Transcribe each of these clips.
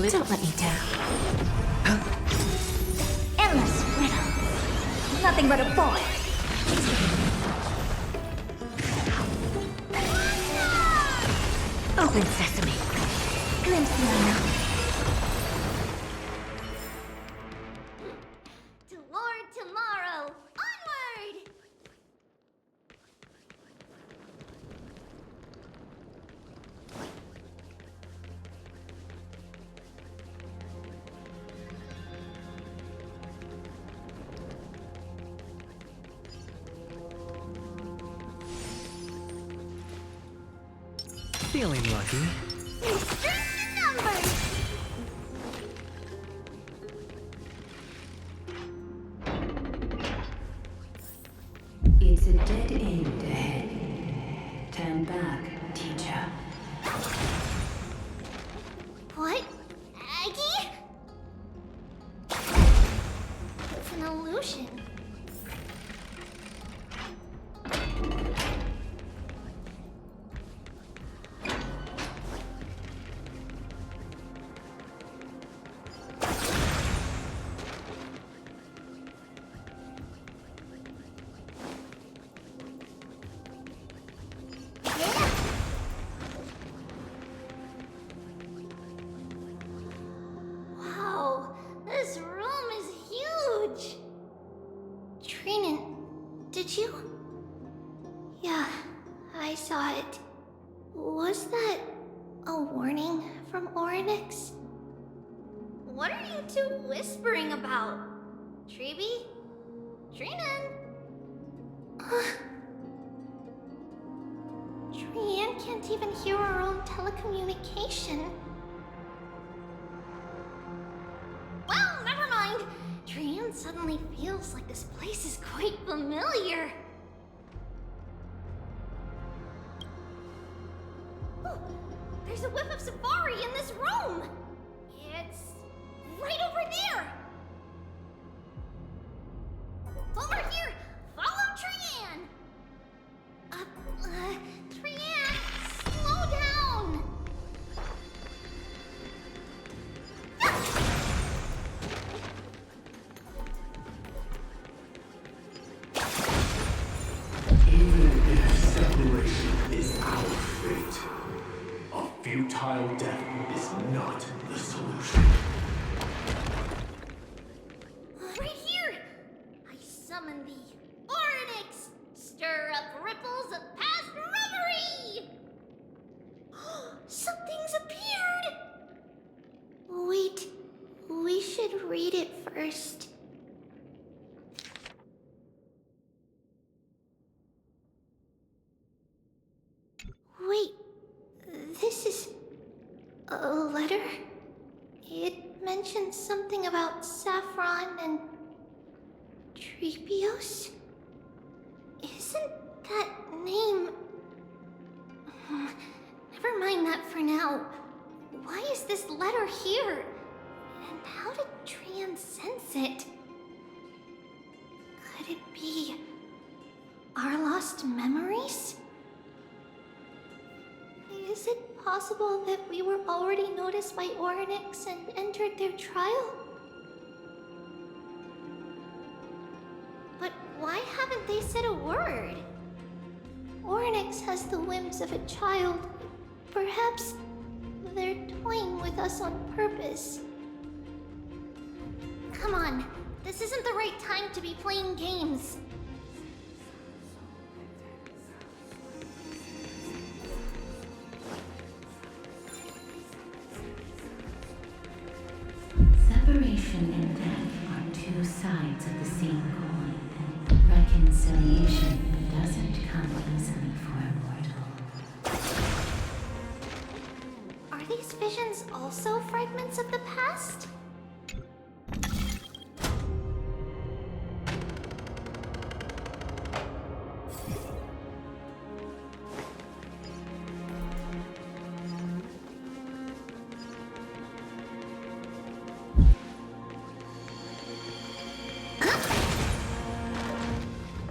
little... Don't let me down. Endless riddle. Nothing but a boy. Open sesame. Glimpse the unknown. Toward tomorrow. Onward! Feeling lucky. Straight to numbers. It's a dead end ahead. Turn back, teacher. What? Aggie? It's an illusion. Wow, this room is huge. Trinan, did you? Yeah, I saw it. Was that a warning from Oryx? What are you two whispering about? Treeby? Trinan? Trian can't even hear our own telecommunication. Well, never mind. Trian suddenly feels like this place is quite familiar. Oh, there's a whiff of safari in this room. It's right over there. Over here. Follow Trian. Trian, slow down. Even if separation is our fate, a futile death is not the solution. Right here! I summon thee, Oryx! Stir up ripples of past reverie! Something's appeared! Wait, we should read it first. Wait, this is a letter? It mentions something about Saffron and Treebios? Isn't that name... Never mind that for now. Why is this letter here? And how did Trian sense it? Could it be our lost memories? Is it possible that we were already noticed by Oryx and entered their trial? But why haven't they said a word? Oryx has the whims of a child. Perhaps they're toying with us on purpose. Come on, this isn't the right time to be playing games. Separation and death are two sides of the same coin. Reconciliation doesn't come easily for a mortal. Are these visions also fragments of the past?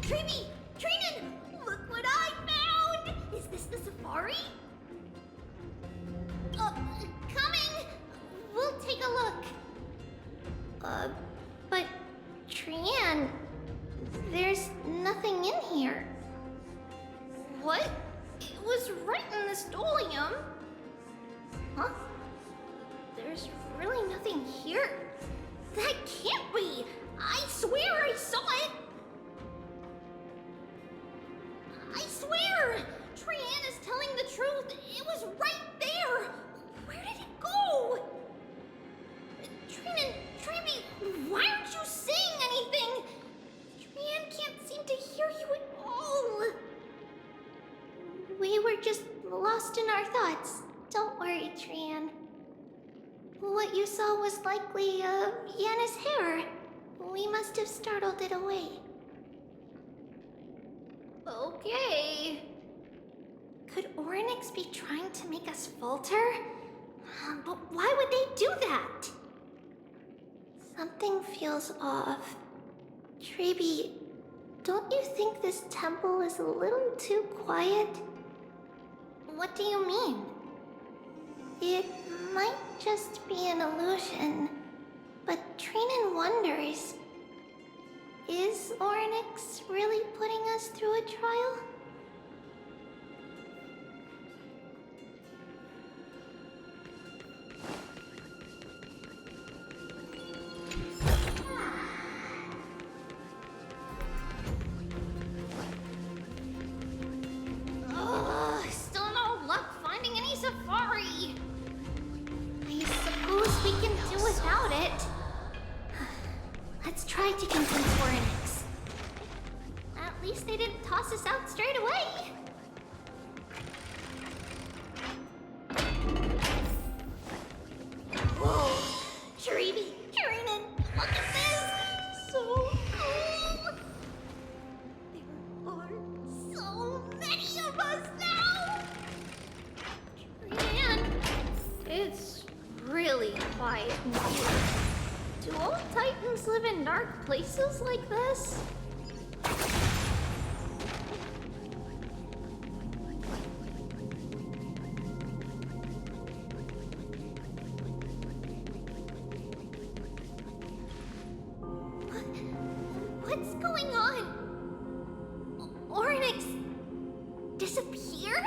Treeby! Trinan! Look what I found! Is this the safari? Coming! We'll take But Trian, there's nothing in here. What? It was right in the stolium. Huh? There's really nothing here. That can't be! I swear I saw it! I swear! Trian is telling the truth. It was right there. Where did it go? Trian, why aren't you saying anything? Trian can't seem to hear you at all. We were just lost in our thoughts. Don't worry, Trian. What you saw was likely, Yana's hair. We must have startled it away. Okay. Could Oryx be trying to make us falter? But why would they do that? Something feels off. Treeby, don't you think this temple is a little too quiet? What do you mean? It might just be an illusion, but Trinan wonders, is Oryx really putting us through a trial? Still no luck finding any safari. I suppose we can do without it. Let's try to convince Oryx. At least they didn't toss us out straight away. Whoa! Treeby, Trinan, look at this! So cool! There are so many of us now! Trinan, it's really quiet in here. Do all Titans live in dark places like this? What's going on? Oryx disappeared?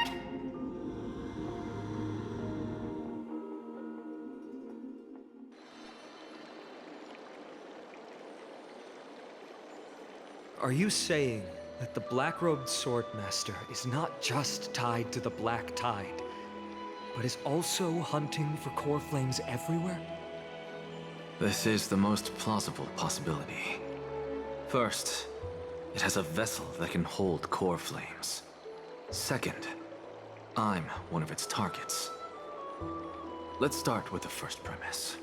Are you saying that the black-robed swordmaster is not just tied to the Black Tide, but is also hunting for core flames everywhere? This is the most plausible possibility. First, it has a vessel that can hold core flames. Second, I'm one of its targets. Let's start with the first premise.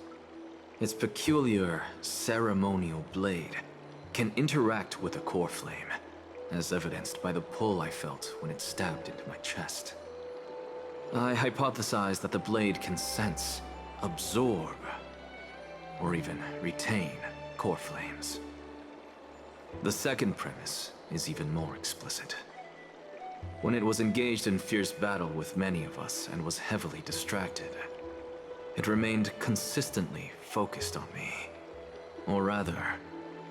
Its peculiar ceremonial blade can interact with a core flame, as evidenced by the pull I felt when it stabbed into my chest. I hypothesized that the blade can sense, absorb, or even retain core flames. The second premise is even more explicit. When it was engaged in fierce battle with many of us and was heavily distracted, it remained consistently focused on me. Or rather,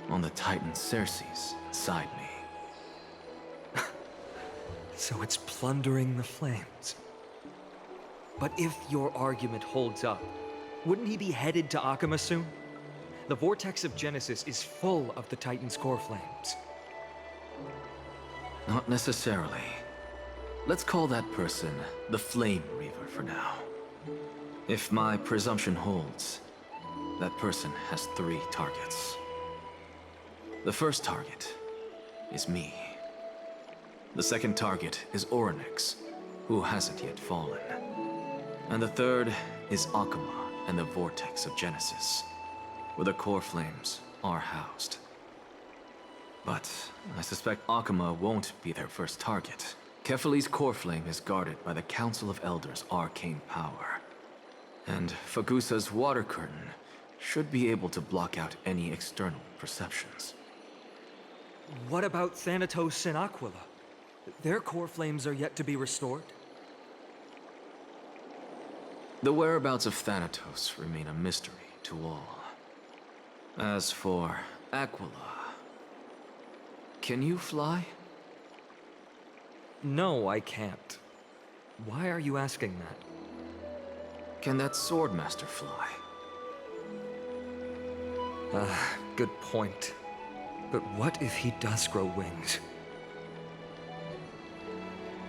on the Titan Cersei's inside me. So it's plundering the flames. But if your argument holds up, wouldn't he be headed to Akama soon? The vortex of Genesis is full of the Titan's core flames. Not necessarily. Let's call that person the Flame Reaver for now. If my presumption holds, that person has 3 targets. The first target is me. The second target is Oryx, who hasn't yet fallen. And the third is Akama and the Vortex of Genesis, where the core flames are housed. But I suspect Akama won't be their first target. Kefali's core flame is guarded by the Council of Elders' arcane power. And Fagusa's water curtain should be able to block out any external perceptions. What about Thanatos and Aquila? Their core flames are yet to be restored. The whereabouts of Thanatos remain a mystery to all. As for Aquila, can you fly? No, I can't. Why are you asking that? Can that Swordmaster fly? Good point. But what if he does grow wings?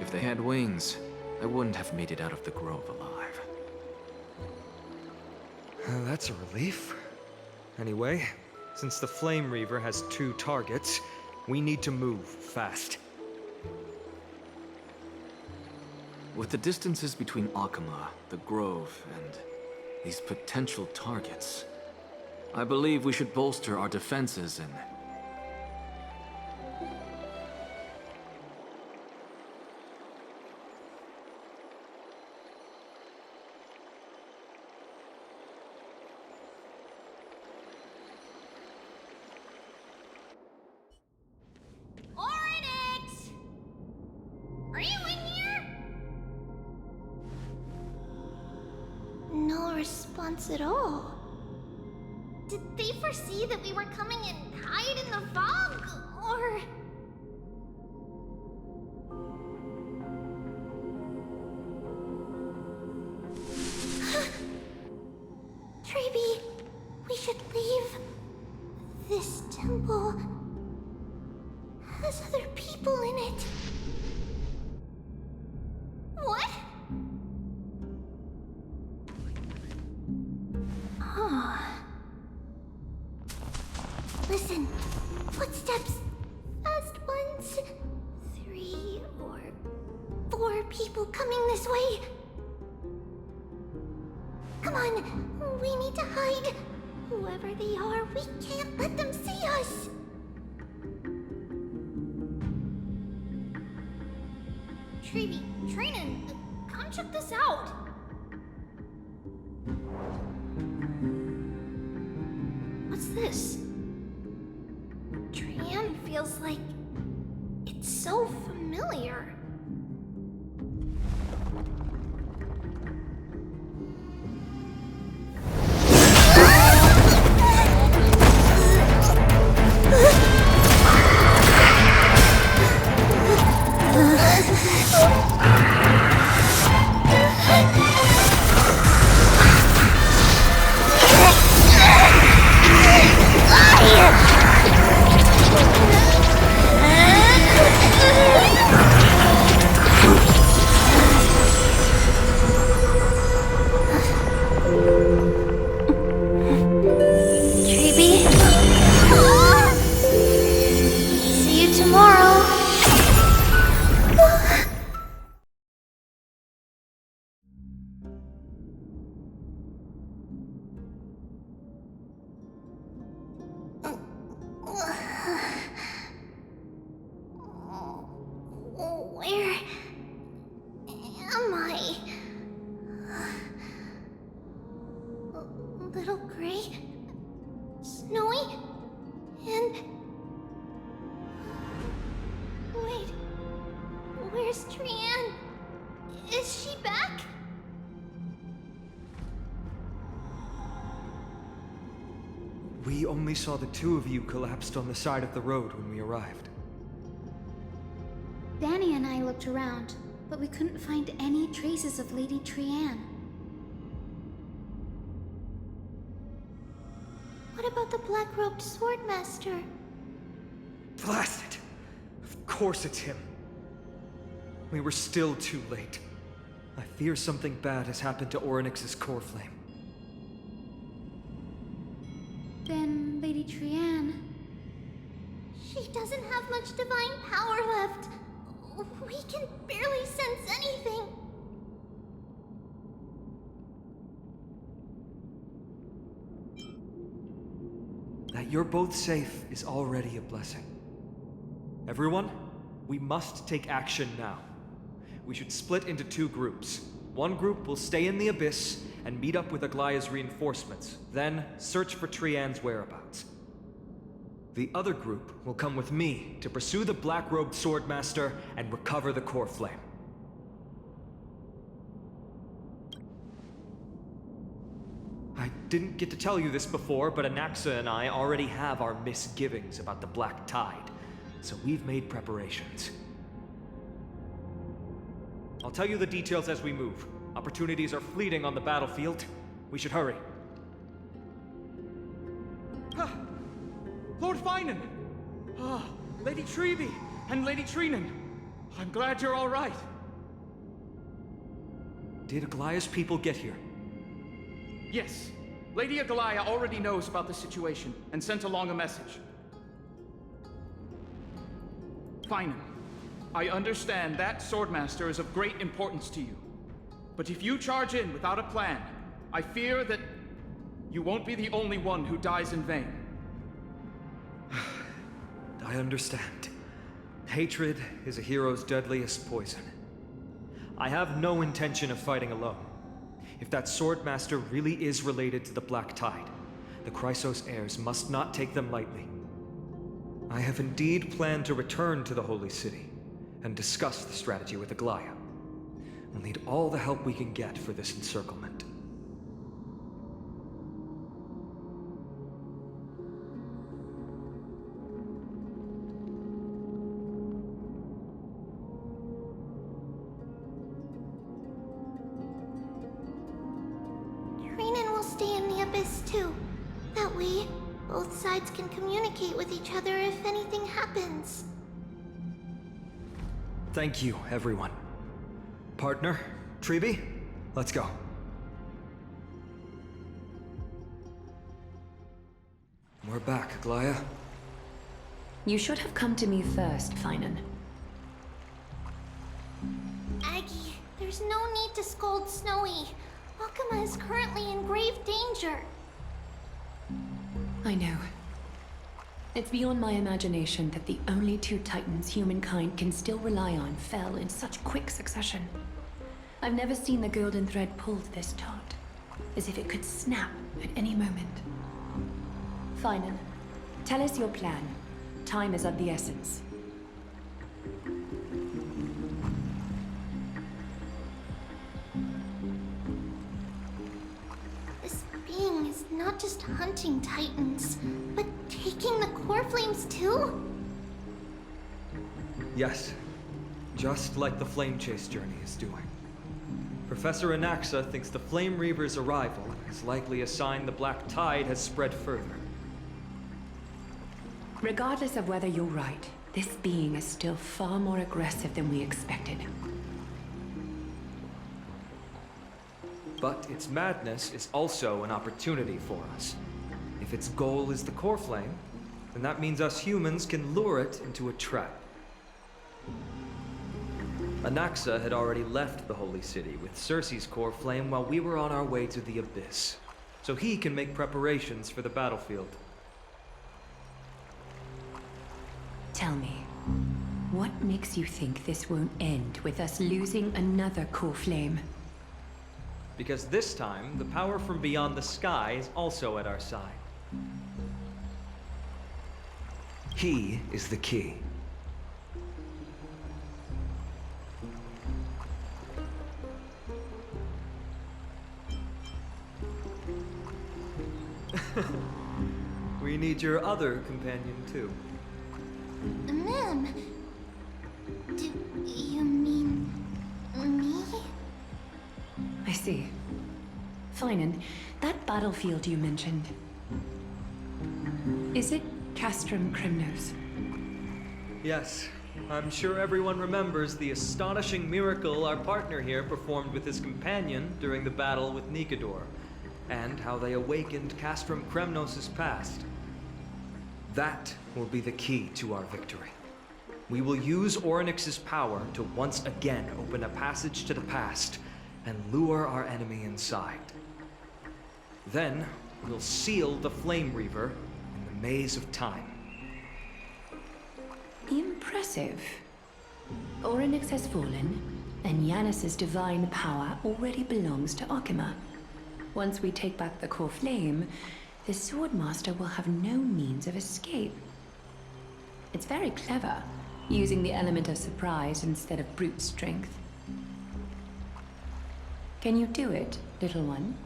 If they had wings, I wouldn't have made it out of the grove alive. That's a relief. Anyway, since the Flame Reaver has 2 targets, we need to move fast. With the distances between Akama, the grove, and these potential targets, I believe we should bolster our defenses and... Oryx! Are you in here? No response at all. Did they foresee that we were coming and hide in the fog? Or... Treeby, we should leave. This temple has other people in it. What? Huh. Listen, footsteps. Fast ones. 3 or 4 people coming this way. Come on, we need to hide. Whoever they are, we can't let them see us. Treeby, Trainin, come check this out. What's this? Trian feels like it's so familiar. Little gray, snowy, and... Wait, where's Trian? Is she back? We only saw the 2 of you collapsed on the side of the road when we arrived. Danny and I looked around, but we couldn't find any traces of Lady Trian. What about the black-robed swordmaster? Blast it! Of course it's him. We were still too late. I fear something bad has happened to Orynyx's core flame. Then Lady Trian... She doesn't have much divine power left. We can barely sense anything. That you're both safe is already a blessing. Everyone, we must take action now. We should split into 2 groups. One group will stay in the Abyss and meet up with Aglaya's reinforcements, then search for Trian's whereabouts. The other group will come with me to pursue the black-robed swordmaster and recover the core flame. I Didn't get to tell you this before, but Anaxa and I already have our misgivings about the Black Tide, so we've made preparations. I'll tell you the details as we move. Opportunities are fleeting on the battlefield. We should hurry. Lord Finan! Lady Treby and Lady Treenan. I'm glad you're all right. Did Aglaya's people get here? Yes. Lady Aglaya already knows about the situation and sent along a message. Finan, I understand that Swordmaster is of great importance to you. But if you charge in without a plan, I fear that you won't be the only one who dies in vain. I understand. Hatred is a hero's deadliest poison. I have no intention of fighting alone. If that Swordmaster really is related to the Black Tide, the Chrysos heirs must not take them lightly. I have indeed planned to return to the Holy City and discuss the strategy with Aglaya. We'll need all the help we can get for this encirclement. Treenan will stay in the Abyss too. That way, both sides can communicate with each other if anything happens. Thank you, everyone. Partner, Treby, let's go. We're back, Aglaya. You should have come to me first, Finan. Aggie, there's no need to scold Snowy. Akuma is currently in grave danger. I know. It's beyond my imagination that the only two titans humankind can still rely on fell in such quick succession. I've never seen the golden thread pulled this taut, as if it could snap at any moment. Finan, tell us your plan. Time is of the essence. This being is not just hunting titans, but taking the core flames too? Yes, just like the Flame Chase journey is doing. Professor Anaxa thinks the Flame Reaver's arrival is likely a sign the Black Tide has spread further. Regardless of whether you're right, this being is still far more aggressive than we expected. But its madness is also an opportunity for us. If its goal is the core flame, then that means us humans can lure it into a trap. Anaxa had already left the Holy City with Cersei's core flame while we were on our way to the Abyss, so he can make preparations for the battlefield. Tell me, what makes you think this won't end with us losing another core flame? Because this time, the power from beyond the sky is also at our side. He is the key. We need your other companion, too. Ma'am, do you mean me? I see. Finan, that battlefield you mentioned. Is it Castrum Kremnos? Yes, I'm sure everyone remembers the astonishing miracle our partner here performed with his companion during the battle with Nikador, and how they awakened Castrum Kremnos' past. That will be the key to our victory. We will use Orynyx's power to once again open a passage to the past and lure our enemy inside. Then, we'll seal the Flame Reaver in the maze of time. Impressive. Orynyx has fallen, and Yanis's divine power already belongs to Akuma. Once we take back the core flame, the Swordmaster will have no means of escape. It's very clever, using the element of surprise instead of brute strength. Can you do it, little one?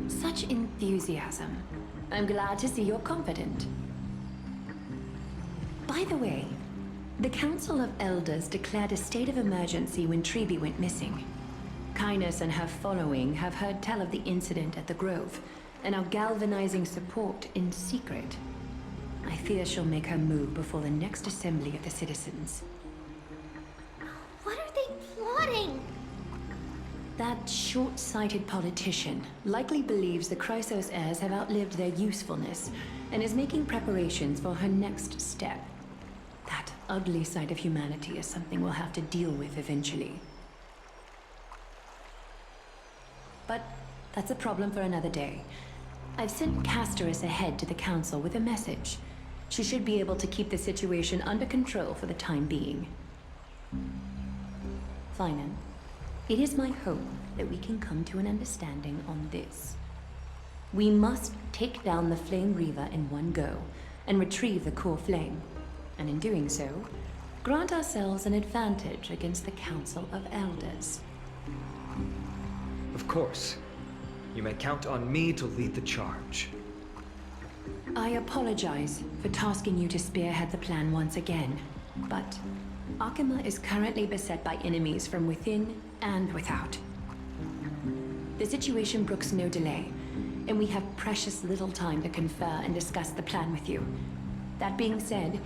Such enthusiasm. I'm glad to see you're confident. By the way, the Council of Elders declared a state of emergency when Treeby went missing. Kynus and her following have heard tell of the incident at the Grove, and are galvanizing support in secret. I fear she'll make her move before the next assembly of the citizens. What are they plotting? That short-sighted politician likely believes the Chrysos heirs have outlived their usefulness, and is making preparations for her next step. That ugly side of humanity is something we'll have to deal with eventually. But that's a problem for another day. I've sent Casterus ahead to the council with a message. She should be able to keep the situation under control for the time being. Finan, it is my hope that we can come to an understanding on this. We must take down the Flame Reaver in one go, and retrieve the core flame. And in doing so, grant ourselves an advantage against the Council of Elders. Of course. You may count on me to lead the charge. I apologize for tasking you to spearhead the plan once again, but Akima is currently beset by enemies from within and without. The situation brooks no delay, and we have precious little time to confer and discuss the plan with you. That being said,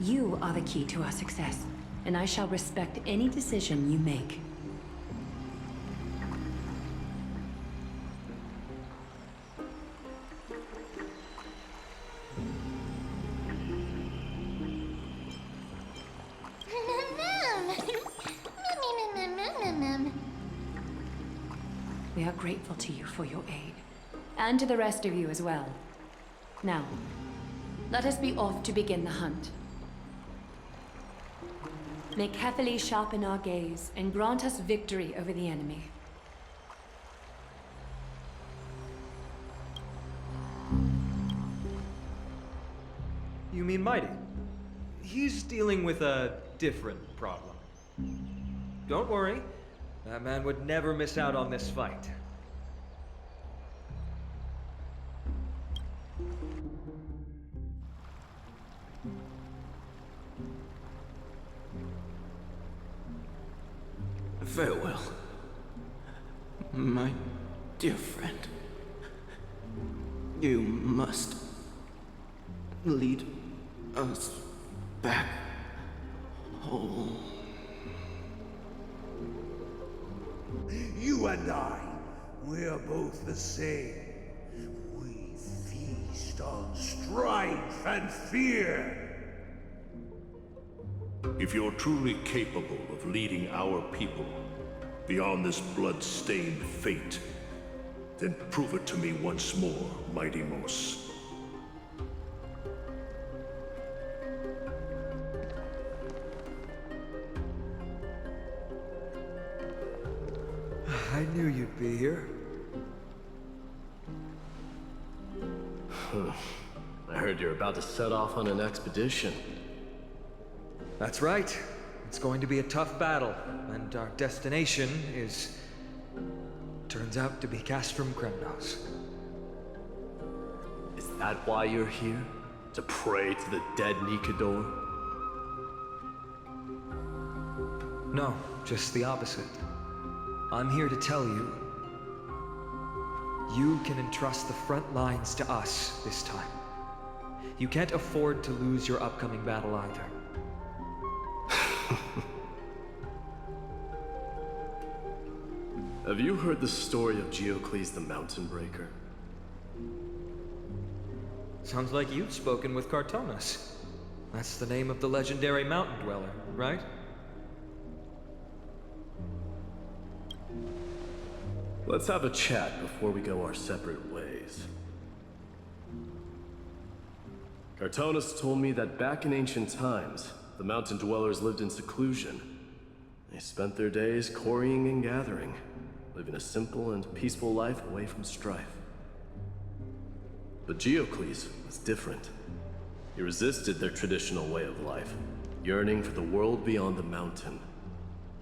you are the key to our success, and I shall respect any decision you make. We are grateful to you for your aid, and to the rest of you as well. Now, let us be off to begin the hunt. May Cathali sharpen our gaze and grant us victory over the enemy. You mean Mighty? He's dealing with a different problem. Don't worry, that man would never miss out on this fight. Farewell, my dear friend. You must lead us back home. You and I, we're both the same. We feast on strife and fear. If you're truly capable of leading our people beyond this blood-stained fate, then prove it to me once more, Mighty Mos. I knew you'd be here. I heard you're about to set off on an expedition. That's right. It's going to be a tough battle, and our destination is... turns out to be Castrum Kremnos. Is that why you're here? To pray to the dead Nikador? No, just the opposite. I'm here to tell you, you can entrust the front lines to us this time. You can't afford to lose your upcoming battle either. Have you heard the story of Geocles the Mountain Breaker? Sounds like you've spoken with Cartonas. That's the name of the legendary mountain dweller, right? Let's have a chat before we go our separate ways. Cartonus told me that back in ancient times, the mountain dwellers lived in seclusion. They spent their days quarrying and gathering, living a simple and peaceful life away from strife. But Geocles was different. He resisted their traditional way of life, yearning for the world beyond the mountain.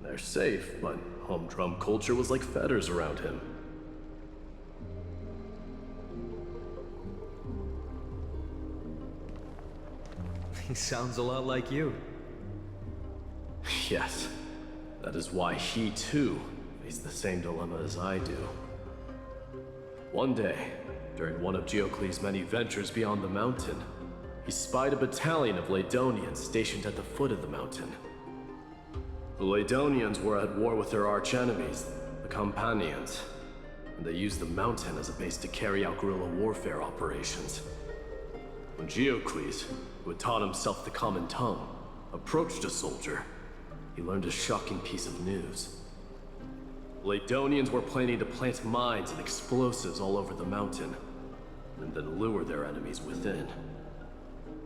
They're safe, but humdrum culture was like fetters around him. He sounds a lot like you. Yes, that is why he too faced the same dilemma as I do. One day, during one of Geocles' many ventures beyond the mountain, he spied a battalion of Ladonians stationed at the foot of the mountain. The Ladonians were at war with their archenemies, the Companions, and they used the mountain as a base to carry out guerrilla warfare operations. When Geocles, who had taught himself the common tongue, approached a soldier, he learned a shocking piece of news. The Ladonians were planning to plant mines and explosives all over the mountain, and then lure their enemies within.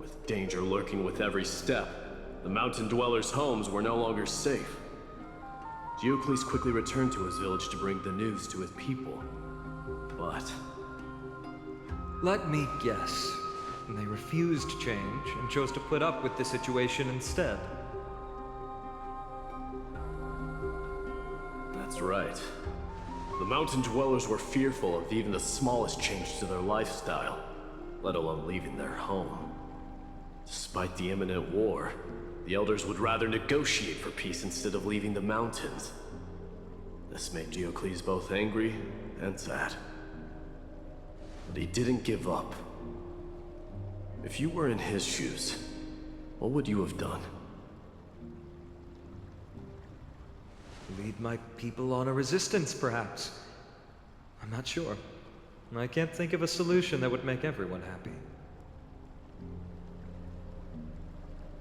With danger lurking with every step, the mountain dwellers' homes were no longer safe. Geocles quickly returned to his village to bring the news to his people. But Let me guess. They refused change and chose to put up with the situation instead. that's right. The mountain dwellers were fearful of even the smallest change to their lifestyle, let alone leaving their home. Despite the imminent war, the elders would rather negotiate for peace instead of leaving the mountains. This made Geocles both angry and sad. But he didn't give up. If you were in his shoes, what would you have done? Lead my people on a resistance, perhaps. I'm not sure. I can't think of a solution that would make everyone happy.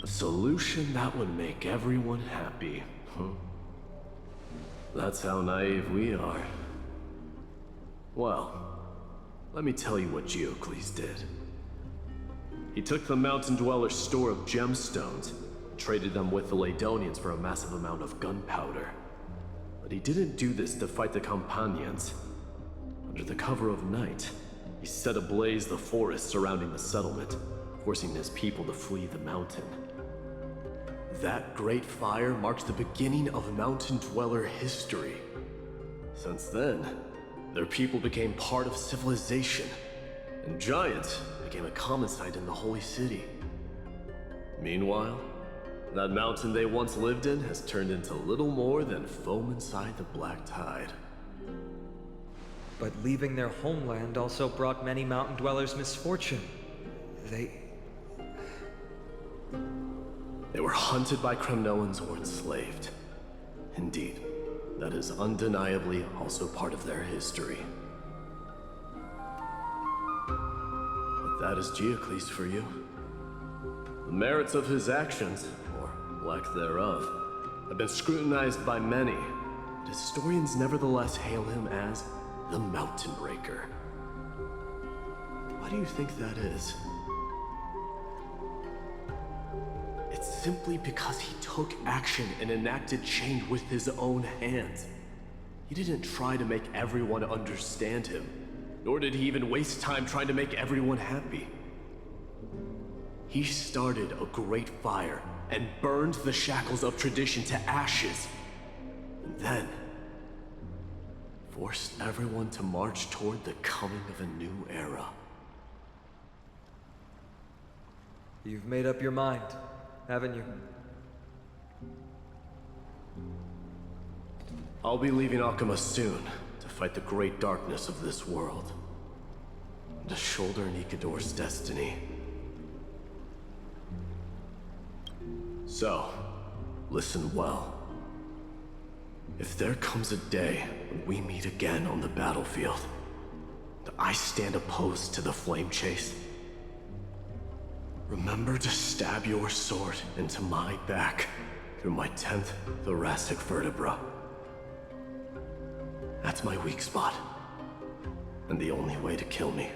A solution that would make everyone happy, huh? That's how naive we are. Well, let me tell you what Geocles did. He took the mountain dweller's store of gemstones, and traded them with the Ladonians for a massive amount of gunpowder. But he didn't do this to fight the Companions. Under the cover of night, he set ablaze the forest surrounding the settlement, forcing his people to flee the mountain. That great fire marked the beginning of mountain dweller history. Since then, their people became part of civilization, and giants became a common sight in the holy city. Meanwhile, that mountain they once lived in has turned into little more than foam inside the black tide. But leaving their homeland also brought many mountain dwellers misfortune. They were hunted by Kremnoans or enslaved. Indeed, that is undeniably also part of their history. But that is Geocles for you. The merits of his actions, or lack thereof, have been scrutinized by many, but historians nevertheless hail him as the Mountain Breaker. Why do you think that is? It's simply because he took action and enacted change with his own hands. He didn't try to make everyone understand him, nor did he even waste time trying to make everyone happy. He started a great fire and burned the shackles of tradition to ashes, and then forced everyone to march toward the coming of a new era. You've made up your mind, haven't you? I'll be leaving Akama soon to fight the great darkness of this world, and to shoulder Nikador's destiny. So, listen well. If there comes a day when we meet again on the battlefield, and I stand opposed to the flame chase, remember to stab your sword into my back through my 10th thoracic vertebra. That's my weak spot. And the only way to kill me.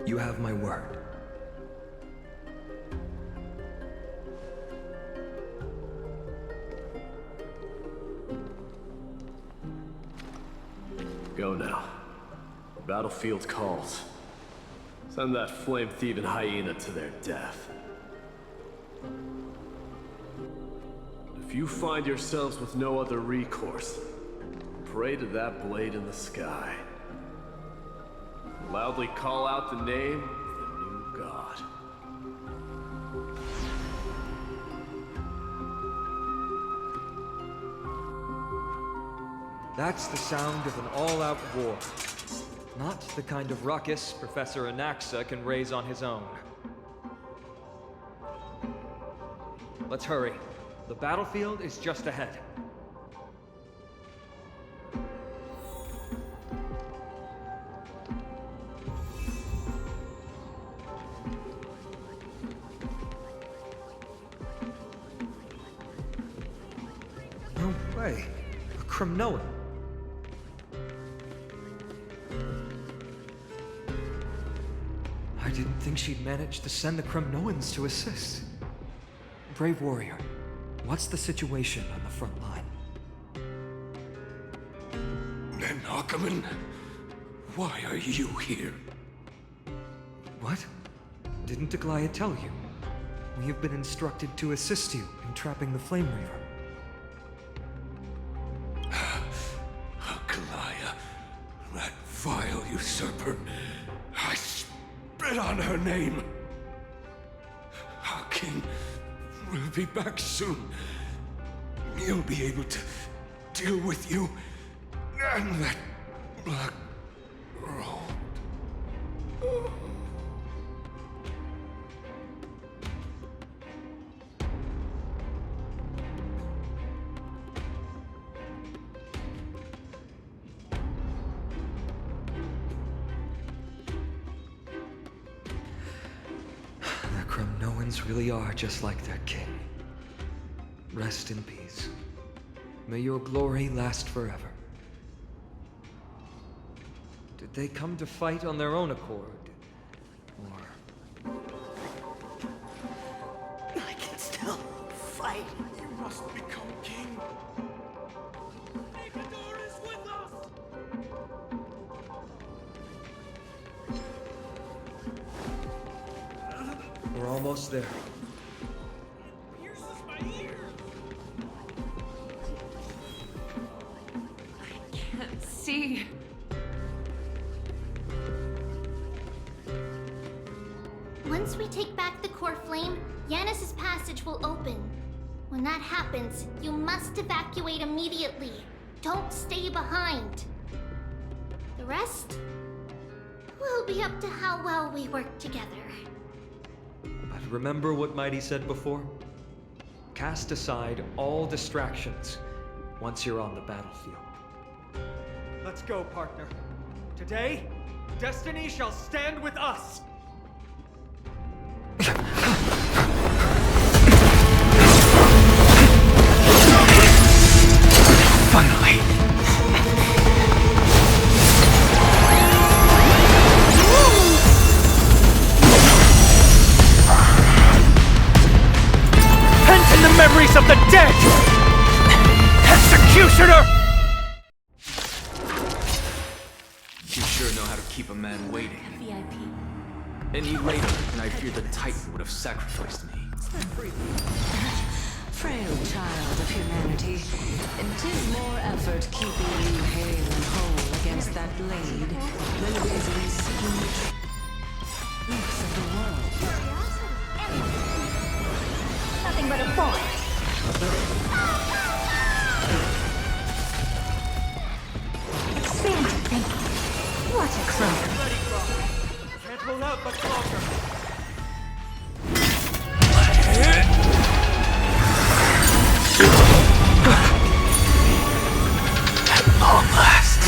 You have my word. Go now. The battlefield calls. Send that flame-thieving hyena to their death. If you find yourselves with no other recourse, pray to that blade in the sky. Loudly call out the name of the new god. That's the sound of an all-out war. Not the kind of ruckus Professor Anaxa can raise on his own. Let's hurry. The battlefield is just ahead. No way. A Kremnoan. I didn't think she'd manage to send the Kremnoans to assist. Brave warrior, what's the situation on the front line? And Ackerman, why are you here? What? Didn't Aglaya tell you? We have been instructed to assist you in trapping the Flame Reaver. Aglaya, that vile usurper. I spit on her name. Our king will be back soon. He'll be able to deal with you and that black road. The Kremnoans really are just like their king. Rest in peace. May your glory last forever. Did they come to fight on their own accord? Or... I can still fight. You must become king. Magador is with us! We're almost there. Pierces my ear. Can't see. Once we take back the core flame, Yanis's passage will open. When that happens, you must evacuate immediately. Don't stay behind. The rest will be up to how well we work together. But remember what Mighty said before? Cast aside all distractions once you're on the battlefield. Let's go, partner. Today, destiny shall stand with us! Finally! Pent in the memories of the dead! Executioner! You sure know how to keep a man waiting. VIP. Any later, and I fear the Titan would have sacrificed me. Frail child of humanity, 'tis more effort keeping you hale and whole against that blade than it is in seeking the truths of the world. Nothing but a boy. Expand your thinking. What a crow. Can't hold out much longer. At long last.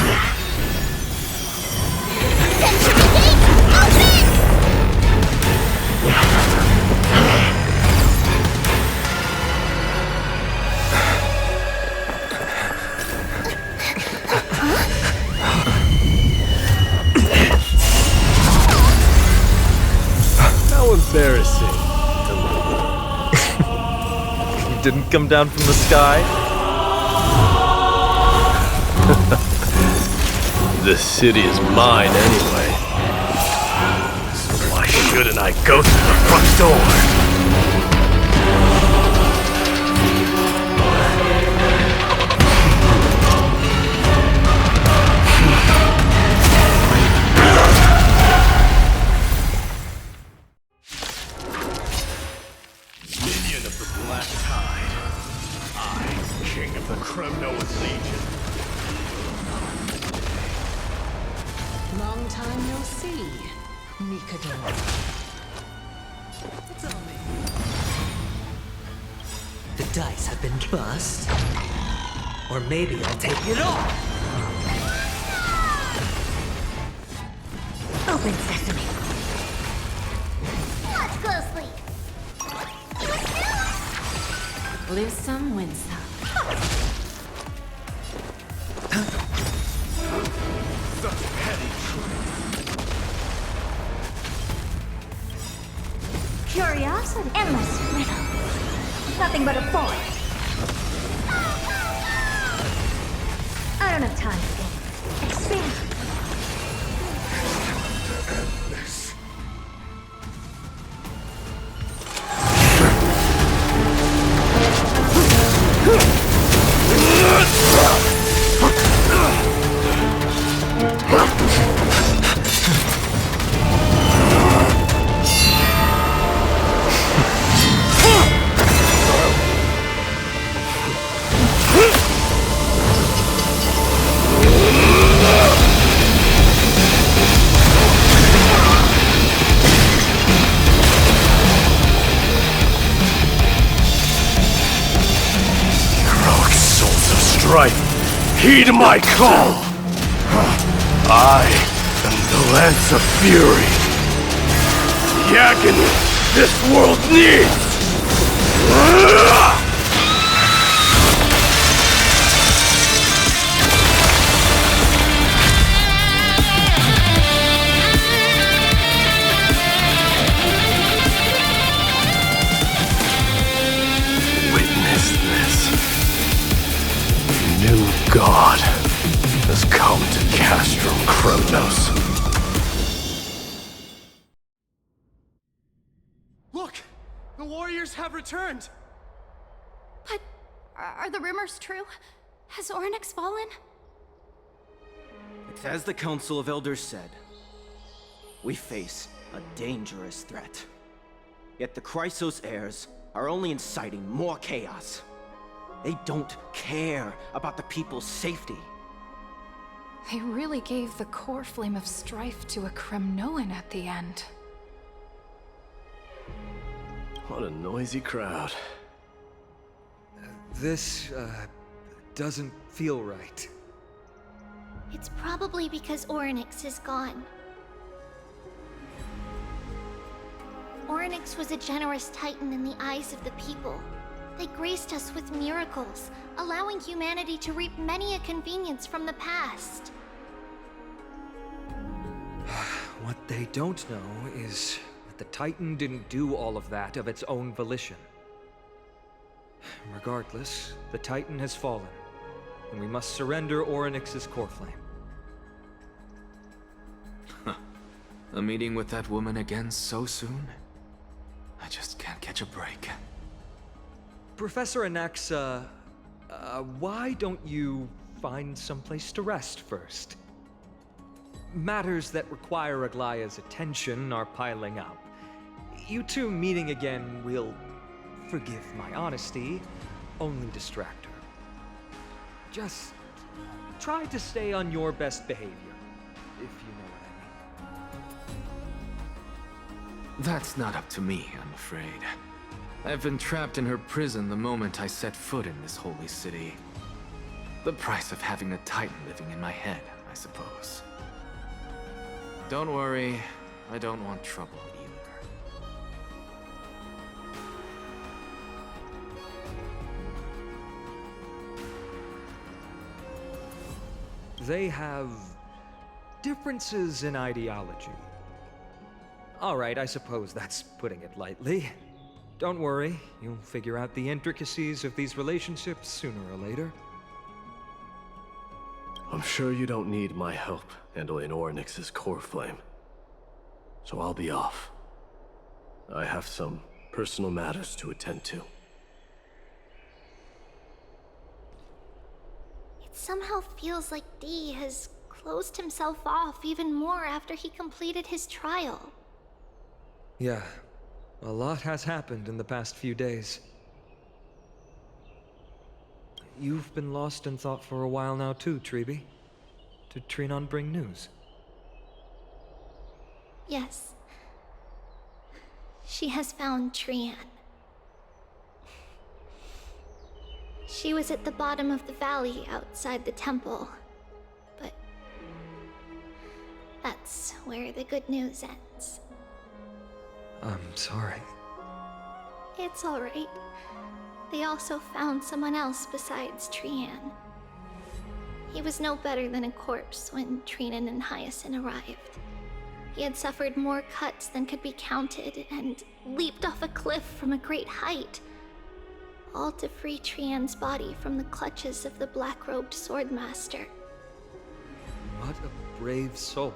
Century Gate, open! didn't come down from the sky? This city is mine anyway. So why shouldn't I go through the front door? Minion of the Black Tide. I, King of the Kremnoan Legion. Long time no see, Mikado. It's only. The dice have been bust. Or maybe I'll take it all. Open sesame. Let's go sleep. Lose some, win some. Such petty Curiosity. Endless riddle. Nothing but a void. I don't have time for games. Expand. Heed my call! I am the Lance of Fury. The agony this world needs! Witness this. New god has come to Castro Kronos. Look! The warriors have returned! But are the rumors true? Has Ornyx fallen? It's as the Council of Elders said. We face a dangerous threat. Yet the Chrysos heirs are only inciting more chaos. They don't care about the people's safety. They really gave the core flame of strife to a Kremnoan at the end. What a noisy crowd. This, doesn't feel right. It's probably because Ornyx is gone. Ornyx was a generous titan in the eyes of the people. They graced us with miracles, allowing humanity to reap many a convenience from the past. What they don't know is that the Titan didn't do all of that of its own volition. Regardless, the Titan has fallen, and we must surrender Ornyx's core flame. A meeting with that woman again so soon? I just can't catch a break. Professor Anaxa, why don't you find someplace to rest first? Matters that require Aglaya's attention are piling up. You two meeting again will, forgive my honesty, only distract her. Just try to stay on your best behavior, if you know what I mean. That's not up to me, I'm afraid. I've been trapped in her prison the moment I set foot in this holy city. The price of having a Titan living in my head, I suppose. Don't worry, I don't want trouble either. They have differences in ideology. All right, I suppose that's putting it lightly. Don't worry, you'll figure out the intricacies of these relationships sooner or later. I'm sure you don't need my help handling Ornyx's core flame. So I'll be off. I have some personal matters to attend to. It somehow feels like D has closed himself off even more after he completed his trial. Yeah, a lot has happened in the past few days. You've been lost in thought for a while now too, Treeby. Did Trinon bring news? Yes. She has found Trian. She was at the bottom of the valley outside the temple, but that's where the good news ends. I'm sorry. It's all right. They also found someone else besides Trian. He was no better than a corpse when Trinan and Hyacinth arrived. He had suffered more cuts than could be counted and leaped off a cliff from a great height, all to free Trian's body from the clutches of the black-robed swordmaster. What a brave soul.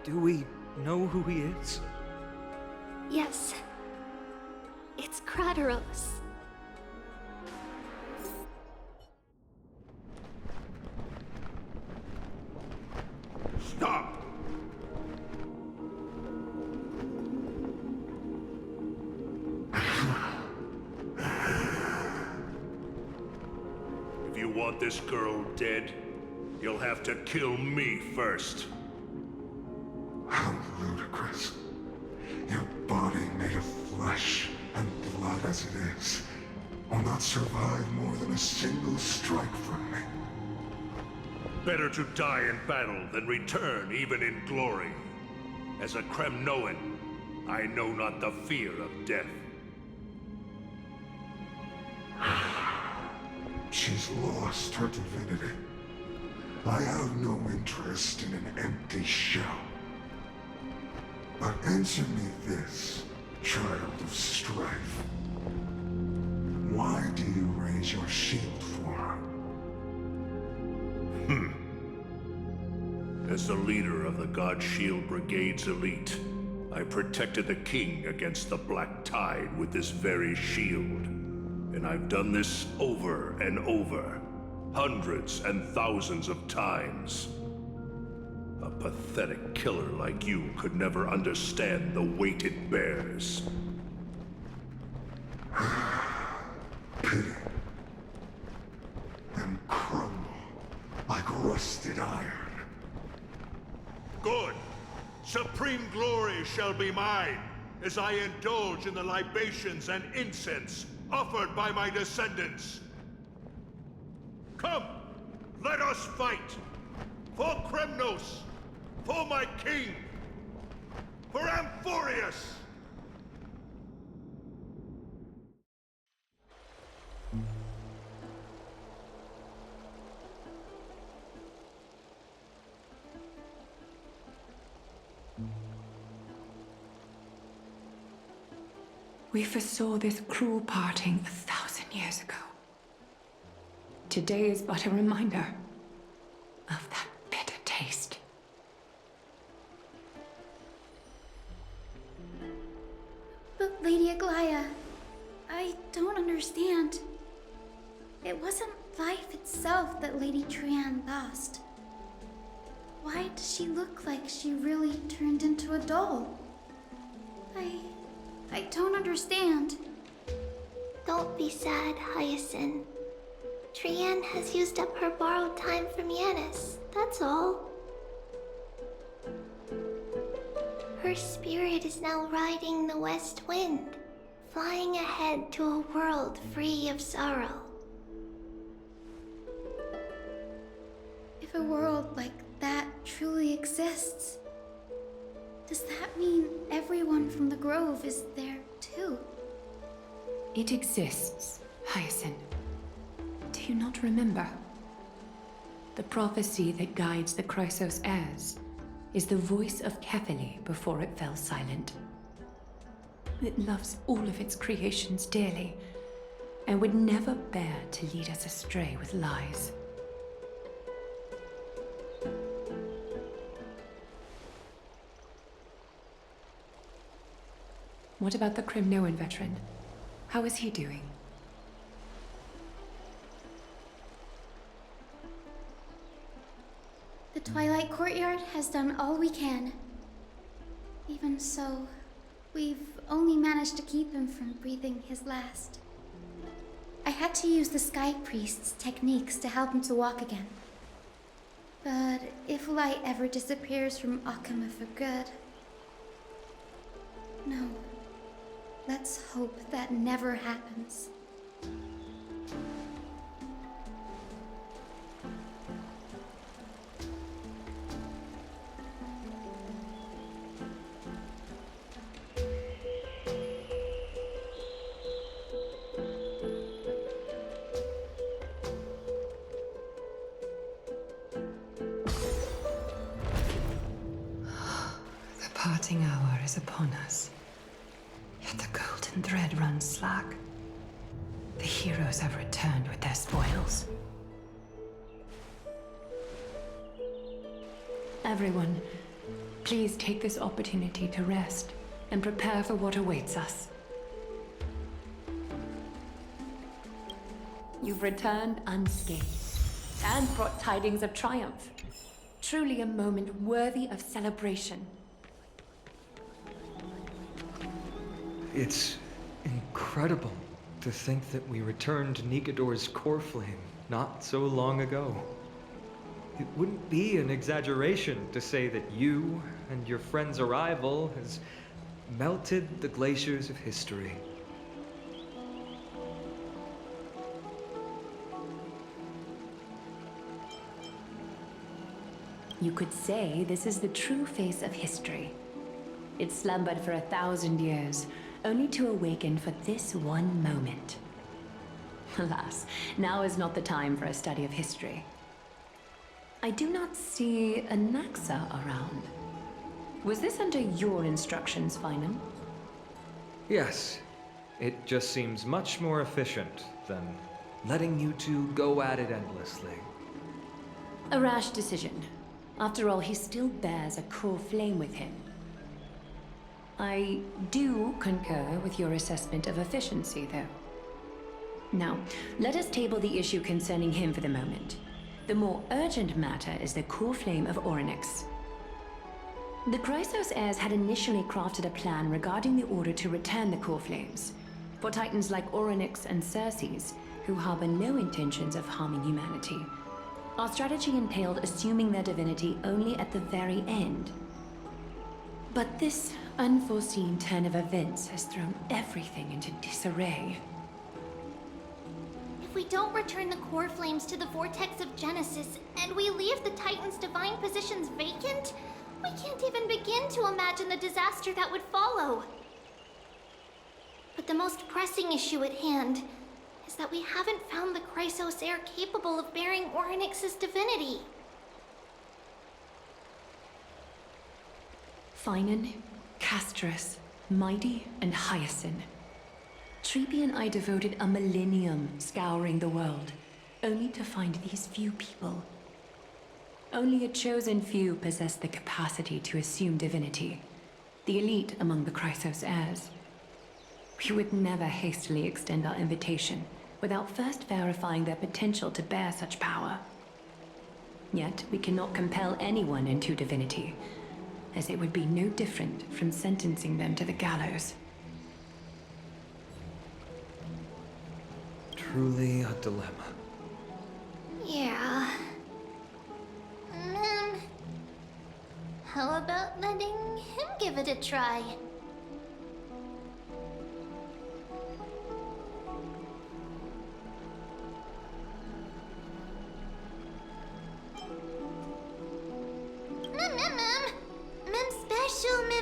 Do we know who he is? Yes. It's Krateros. Stop! If you want this girl dead, you'll have to kill me first. How ludicrous. Your body made of flesh and blood as it is will not survive more than a single strike from me. Better to die in battle than return even in glory. As a Kremnoan, I know not the fear of death. She's lost her divinity. I have no interest in an empty shell. But answer me this, child of strife. Why do you raise your shield for her? As the leader of the God Shield Brigade's elite, I protected the king against the Black Tide with this very shield. And I've done this over and over, hundreds and thousands of times. A pathetic killer like you could never understand the weight it bears. Pity. Then crumble like rusted iron. Good. Supreme glory shall be mine, as I indulge in the libations and incense offered by my descendants. Come, let us fight! For Kremnos! For my king! For Amphorius! We foresaw this cruel parting 1,000 years ago. Today is but a reminder of that bitter taste. But Lady Aglaya, I don't understand. It wasn't life itself that Lady Trian lost. Why does she look like she really turned into a doll? I don't understand. Don't be sad, Hyacinth. Trian has used up her borrowed time from Yanis, that's all. Her spirit is now riding the west wind, flying ahead to a world free of sorrow. If a world like that truly exists, does that mean everyone from the Grove is there too? It exists, Hyacinth. Do you not remember? The prophecy that guides the Chrysos heirs is the voice of Kefili before it fell silent. It loves all of its creations dearly, and would never bear to lead us astray with lies. What about the Crimnoan veteran? How is he doing? The Twilight Courtyard has done all we can. Even so, we've only managed to keep him from breathing his last. I had to use the Sky Priest's techniques to help him to walk again. But if light ever disappears from Akama for good... No. Let's hope that never happens. The parting hour is upon us. Yet the golden thread runs slack. The heroes have returned with their spoils. Everyone, please take this opportunity to rest and prepare for what awaits us. You've returned unscathed and brought tidings of triumph. Truly a moment worthy of celebration. It's incredible to think that we returned Nikador's core flame not so long ago. It wouldn't be an exaggeration to say that you and your friend's arrival has melted the glaciers of history. You could say this is the true face of history. It slumbered for 1,000 years, only to awaken for this one moment. Alas, now is not the time for a study of history. I do not see a Naxa around. Was this under your instructions, Finan? Yes, it just seems much more efficient than letting you two go at it endlessly. A rash decision. After all, he still bears a core flame with him. I do concur with your assessment of efficiency, though. Now, let us table the issue concerning him for the moment. The more urgent matter is the core flame of Orynyx. The Chrysos heirs had initially crafted a plan regarding the order to return the core flames. For titans like Orynyx and Circes, who harbor no intentions of harming humanity, our strategy entailed assuming their divinity only at the very end. But this unforeseen turn of events has thrown everything into disarray. If we don't return the core flames to the vortex of Genesis, and we leave the Titan's divine positions vacant, we can't even begin to imagine the disaster that would follow. But the most pressing issue at hand is that we haven't found the Chrysos heir capable of bearing Orynyx's divinity. Finan, Castris, Mighty, and Hyacinth. Treepy and I devoted a millennium scouring the world, only to find these few people. Only a chosen few possess the capacity to assume divinity, the elite among the Chrysos heirs. We would never hastily extend our invitation without first verifying their potential to bear such power. Yet we cannot compel anyone into divinity, as it would be no different from sentencing them to the gallows. Truly a dilemma. Yeah. How about letting him give it a try? Mem special mem.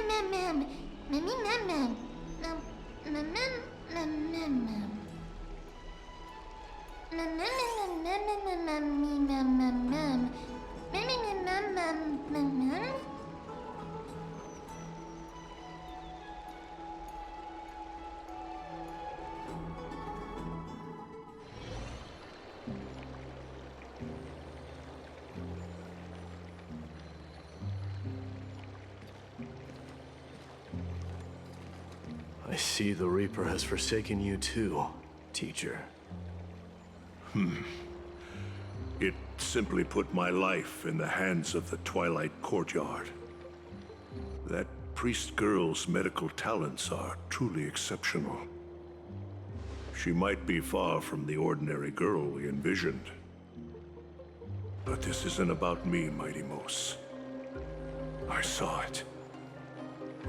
I see the Reaper has forsaken you too, teacher. It simply put my life in the hands of the Twilight Courtyard. That priest girl's medical talents are truly exceptional. She might be far from the ordinary girl we envisioned. But this isn't about me, Mighty Mos. I saw it.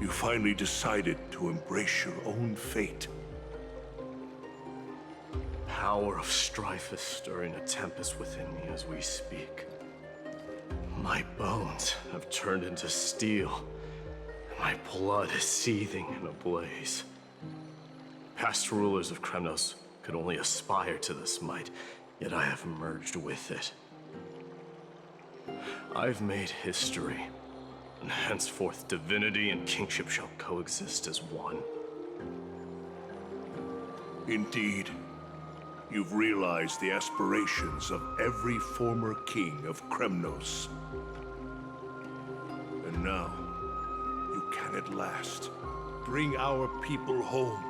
You finally decided to embrace your own fate. Power of strife is stirring a tempest within me as we speak. My bones have turned into steel. My blood is seething in a blaze. Past rulers of Kremnos could only aspire to this might, yet I have merged with it. I've made history, and henceforth divinity and kingship shall coexist as one. Indeed, you've realized the aspirations of every former king of Kremnos. And now, you can at last bring our people home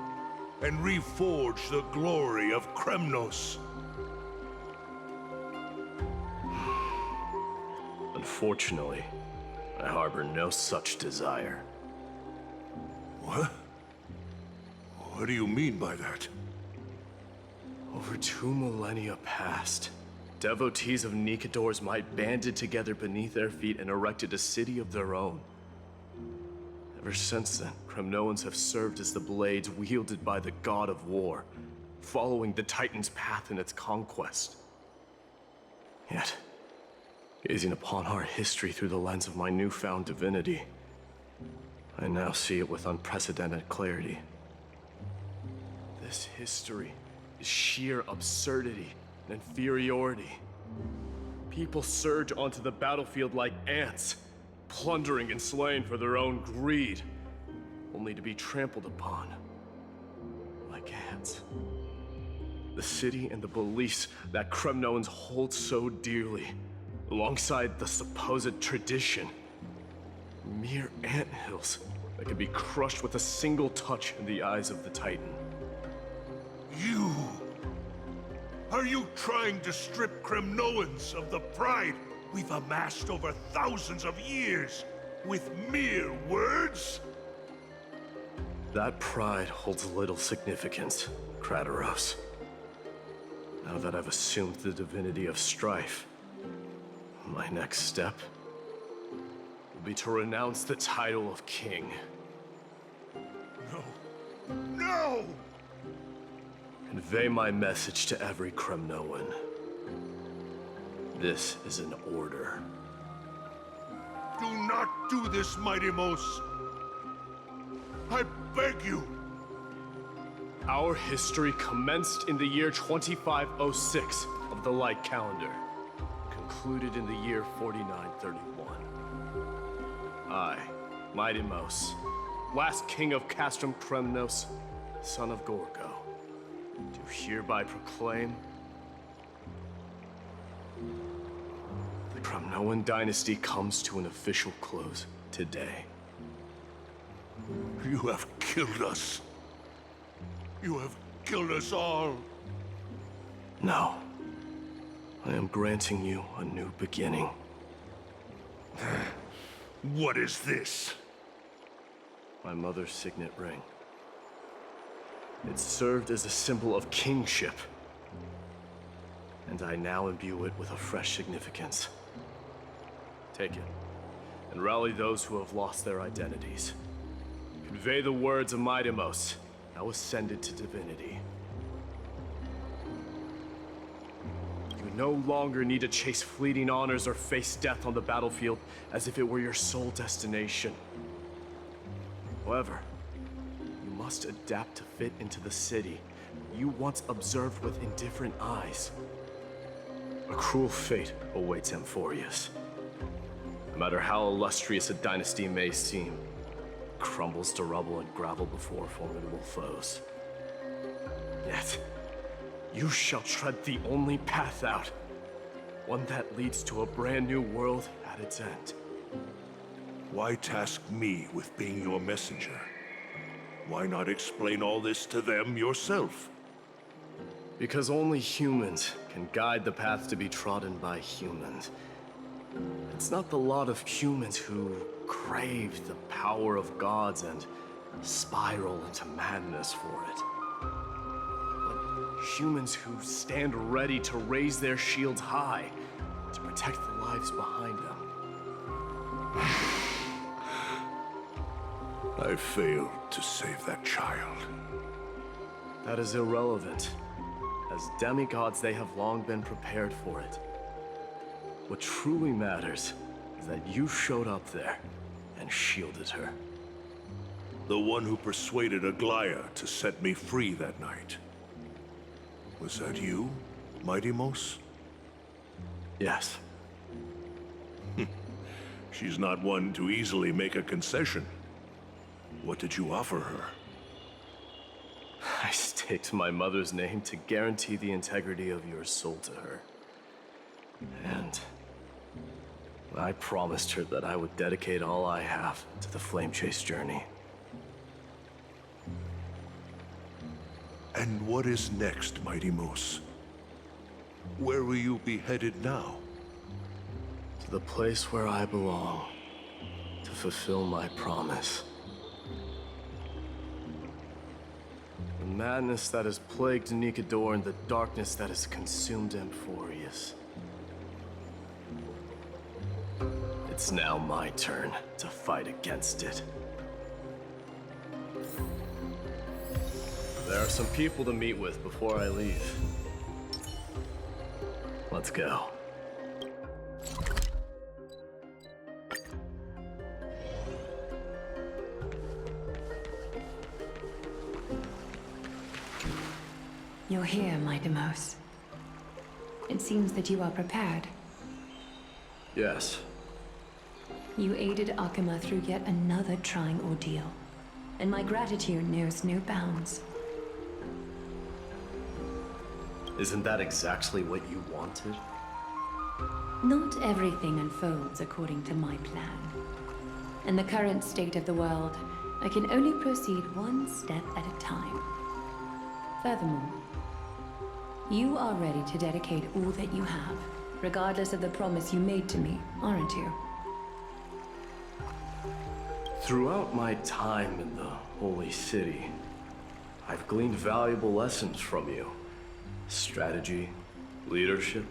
and reforge the glory of Kremnos. Unfortunately, I harbor no such desire. What? What do you mean by that? Over 2 millennia past, devotees of Nikador's might banded together beneath their feet and erected a city of their own. Ever since then, Kremnoans have served as the blades wielded by the god of war, following the Titan's path in its conquest. Yet, gazing upon our history through the lens of my newfound divinity, I now see it with unprecedented clarity. This history is sheer absurdity and inferiority. People surge onto the battlefield like ants, plundering and slaying for their own greed, only to be trampled upon like ants. The city and the beliefs that Kremnoans hold so dearly, alongside the supposed tradition, mere anthills that can be crushed with a single touch in the eyes of the Titan. You! Are you trying to strip Kremnoans of the pride we've amassed over thousands of years with mere words? That pride holds little significance, Kratoros. Now that I've assumed the divinity of strife, my next step will be to renounce the title of king. No! No! Convey my message to every Kremnoan. This is an order. Do not do this, Mighty Mos! I beg you! Our history commenced in the year 2506 of the Light Calendar, concluded in the year 4931. I, Mighty Mos, last king of Castrum Kremnos, son of Gorgo, do hereby proclaim the Kremnoan dynasty comes to an official close today. You have killed us. You have killed us all. No. I am granting you a new beginning. What is this? My mother's signet ring. It served as a symbol of kingship, and I now imbue it with a fresh significance. Take it, and rally those who have lost their identities. Convey the words of Mighty Mos, now ascended to divinity. You no longer need to chase fleeting honors or face death on the battlefield as if it were your sole destination. However, you must adapt to fit into the city you once observed with indifferent eyes. A cruel fate awaits Amphorius. No matter how illustrious a dynasty may seem, it crumbles to rubble and gravel before formidable foes. Yet, you shall tread the only path out, one that leads to a brand new world at its end. Why task me with being your messenger? Why not explain all this to them yourself? Because only humans can guide the path to be trodden by humans. It's not the lot of humans who crave the power of gods and spiral into madness for it. But humans who stand ready to raise their shields high to protect the lives behind them. I failed to save that child. That is irrelevant. As demigods, they have long been prepared for it. What truly matters is that you showed up there and shielded her. The one who persuaded Aglaya to set me free that night. Was that you, Mighty Mos? Yes. She's not one to easily make a concession. What did you offer her? I staked my mother's name to guarantee the integrity of your soul to her. And I promised her that I would dedicate all I have to the Flame Chase journey. And what is next, Mighty Mos? Where will you be headed now? To the place where I belong, to fulfill my promise. The madness that has plagued Nikador and the darkness that has consumed Amphorius. It's now my turn to fight against it. There are some people to meet with before I leave. Let's go. You're here, Mighty Mos. It seems that you are prepared. Yes. You aided Akuma through yet another trying ordeal, and my gratitude knows no bounds. Isn't that exactly what you wanted? Not everything unfolds according to my plan. In the current state of the world, I can only proceed one step at a time. Furthermore, you are ready to dedicate all that you have, regardless of the promise you made to me, aren't you? Throughout my time in the Holy City, I've gleaned valuable lessons from you. Strategy, leadership,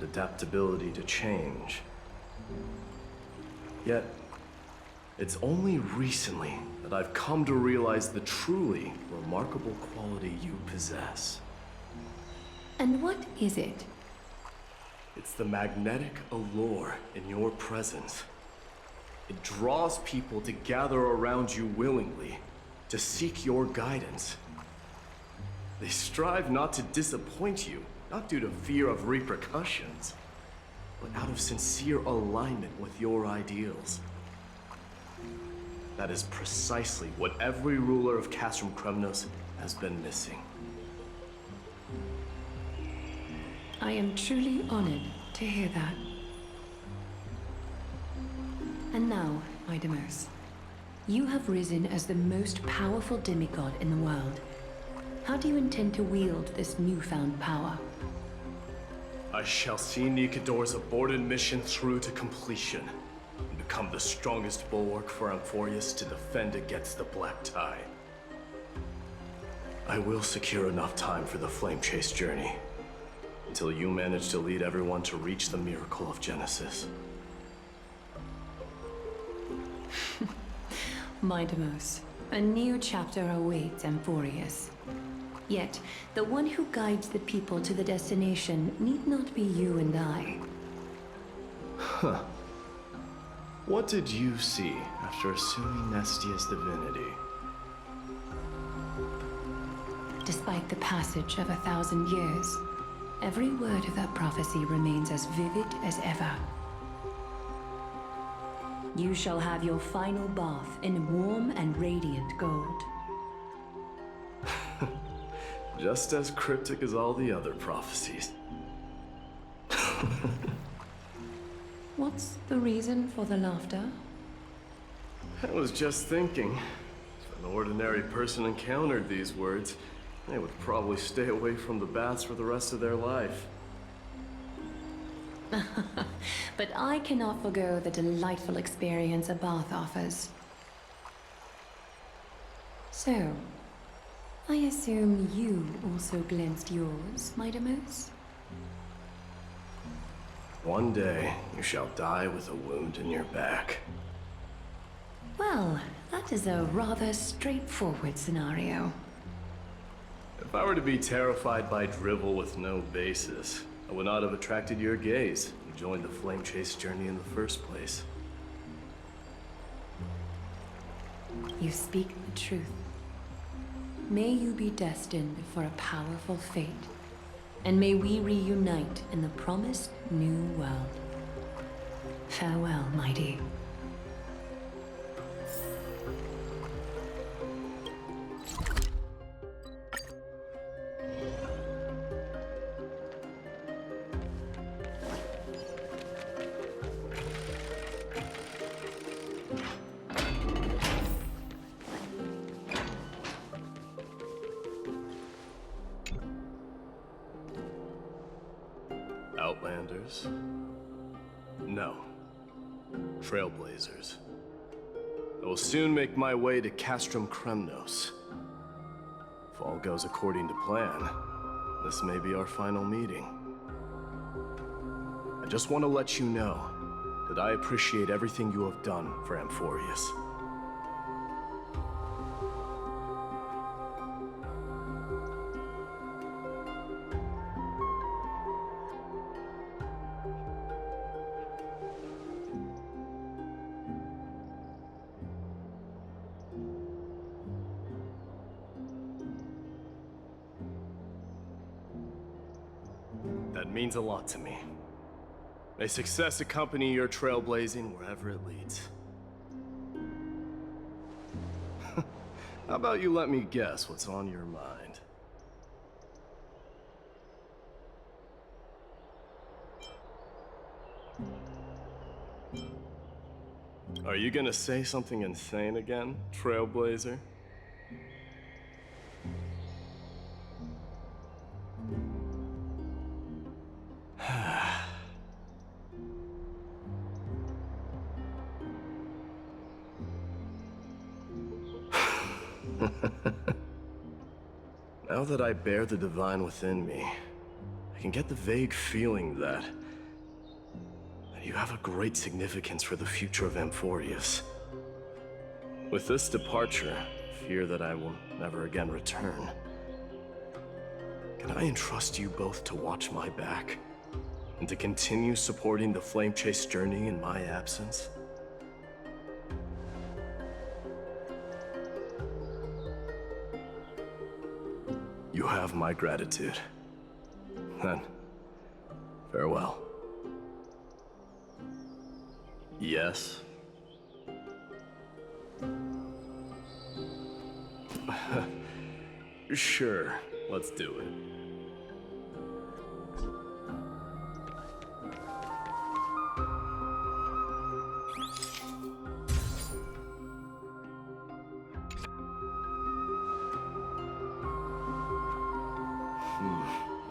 adaptability to change. Yet, it's only recently that I've come to realize the truly remarkable quality you possess. And what is it? It's the magnetic allure in your presence. It draws people to gather around you willingly, to seek your guidance. They strive not to disappoint you, not due to fear of repercussions, but out of sincere alignment with your ideals. That is precisely what every ruler of Castrum Kremnos has been missing. I am truly honored to hear that. And now, Mighty Mos, you have risen as the most powerful demigod in the world. How do you intend to wield this newfound power? I shall see Nikador's aborted mission through to completion, and become the strongest bulwark for Amphorius to defend against the Black Tide. I will secure enough time for the Flame Chase journey, until you manage to lead everyone to reach the miracle of Genesis. Mighty Mos, a new chapter awaits Amphorius. Yet, the one who guides the people to the destination need not be you and I. Huh. What did you see after assuming Nestia's divinity? Despite the passage of 1,000 years, every word of that prophecy remains as vivid as ever. You shall have your final bath in warm and radiant gold. Just as cryptic as all the other prophecies. What's the reason for the laughter? I was just thinking, for an ordinary person encountered these words, they would probably stay away from the baths for the rest of their life. But I cannot forgo the delightful experience a bath offers. So, I assume you also glimpsed yours, Mightimus? One day, you shall die with a wound in your back. Well, that is a rather straightforward scenario. If I were to be terrified by drivel with no basis, I would not have attracted your gaze and joined the flame chase journey in the first place. You speak the truth. May you be destined for a powerful fate, and may we reunite in the promised new world. Farewell, mighty. Outlanders? No. Trailblazers. I will soon make my way to Castrum Kremnos. If all goes according to plan, this may be our final meeting. I just want to let you know that I appreciate everything you have done for Amphorius. That means a lot to me. May success accompany your trailblazing wherever it leads. How about you let me guess what's on your mind? Are you gonna say something insane again, Trailblazer? Now that I bear the divine within me, I can get the vague feeling that you have a great significance for the future of Amphorius. With this departure, I fear that I will never again return. Can I entrust you both to watch my back and to continue supporting the Flame Chase journey in my absence? You have my gratitude. Then, farewell. Yes? Sure, let's do it.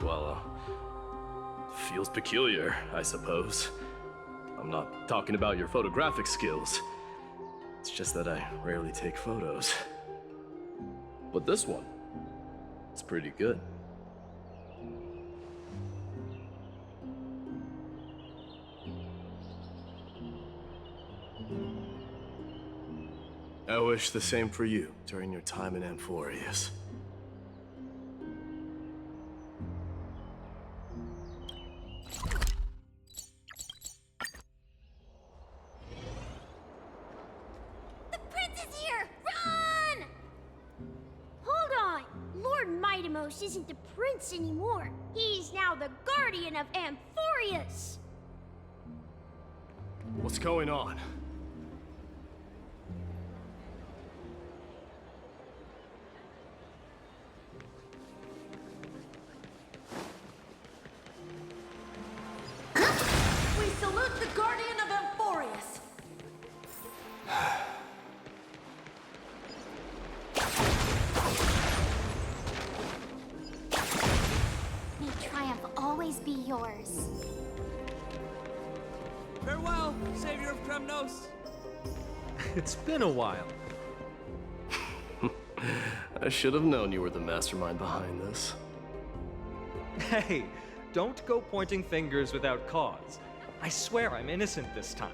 Well, feels peculiar, I suppose. I'm not talking about your photographic skills. It's just that I rarely take photos. But this one, it's pretty good. I wish the same for you during your time in Amphorius. Isn't the prince anymore. He's now the guardian of Amphorius. What's going on? We salute the guardian of Amphorius. Kremnos? It's been a while. I should have known you were the mastermind behind this. Hey, don't go pointing fingers without cause. I swear I'm innocent this time.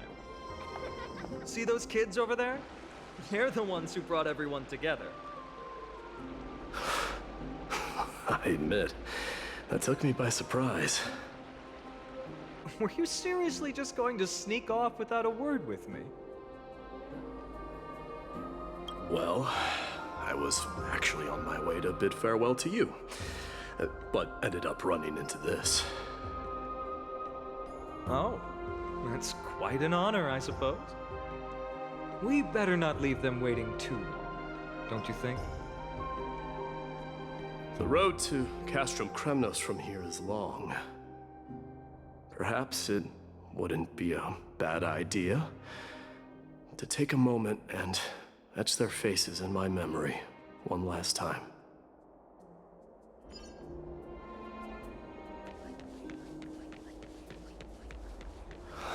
See those kids over there? They're the ones who brought everyone together. I admit, that took me by surprise. Were you seriously just going to sneak off without a word with me? Well, I was actually on my way to bid farewell to you, but ended up running into this. Oh, that's quite an honor, I suppose. We better not leave them waiting too long, don't you think? The road to Castrum Kremnos from here is long. Perhaps it wouldn't be a bad idea to take a moment and etch their faces in my memory one last time.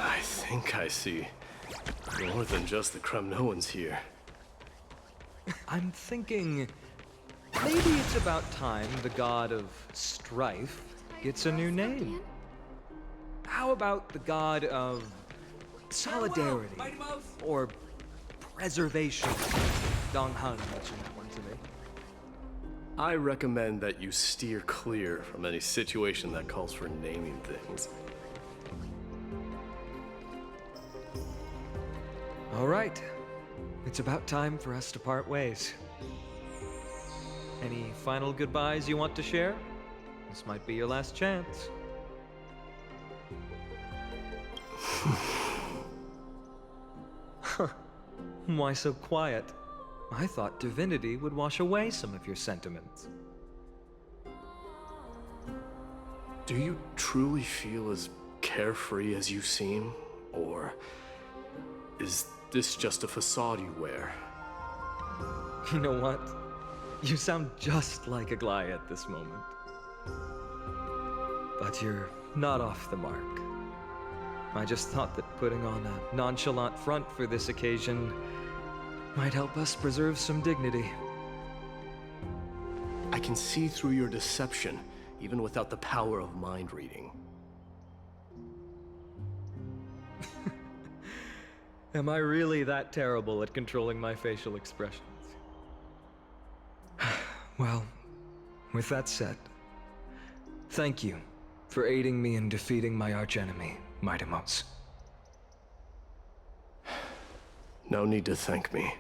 I think I see more than just the Kremnoans here. I'm thinking maybe it's about time the god of strife gets a new name. How about the god of solidarity or preservation? Dong Han mentioned that one to me. I recommend that you steer clear from any situation that calls for naming things. All right. It's about time for us to part ways. Any final goodbyes you want to share? This might be your last chance. Huh. Why so quiet? I thought divinity would wash away some of your sentiments. Do you truly feel as carefree as you seem? Or is this just a facade you wear? You know what? You sound just like Aglaia at this moment. But you're not off the mark. I just thought that putting on a nonchalant front for this occasion might help us preserve some dignity. I can see through your deception, even without the power of mind reading. Am I really that terrible at controlling my facial expressions? Well, with that said, thank you for aiding me in defeating my archenemy, Mightimos. No need to thank me.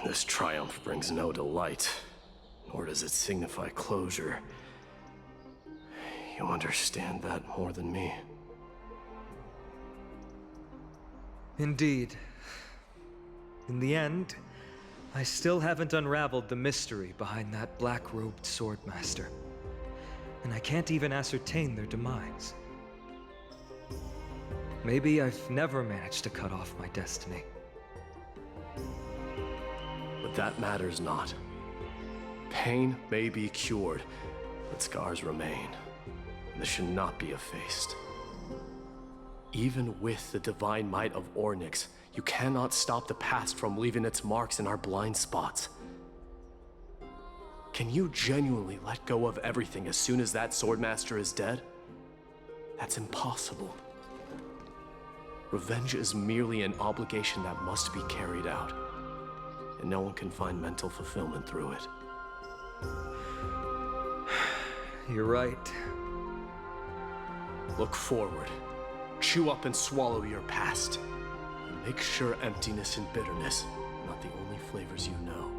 This triumph brings no delight, nor does it signify closure. You understand that more than me. Indeed. In the end, I still haven't unraveled the mystery behind that black-robed swordmaster. And I can't even ascertain their demise. Maybe I've never managed to cut off my destiny. But that matters not. Pain may be cured, but scars remain. And this should not be effaced. Even with the divine might of Ornyx, you cannot stop the past from leaving its marks in our blind spots. Can you genuinely let go of everything as soon as that swordmaster is dead? That's impossible. Revenge is merely an obligation that must be carried out, and no one can find mental fulfillment through it. You're right. Look forward. Chew up and swallow your past. And make sure emptiness and bitterness are not the only flavors you know.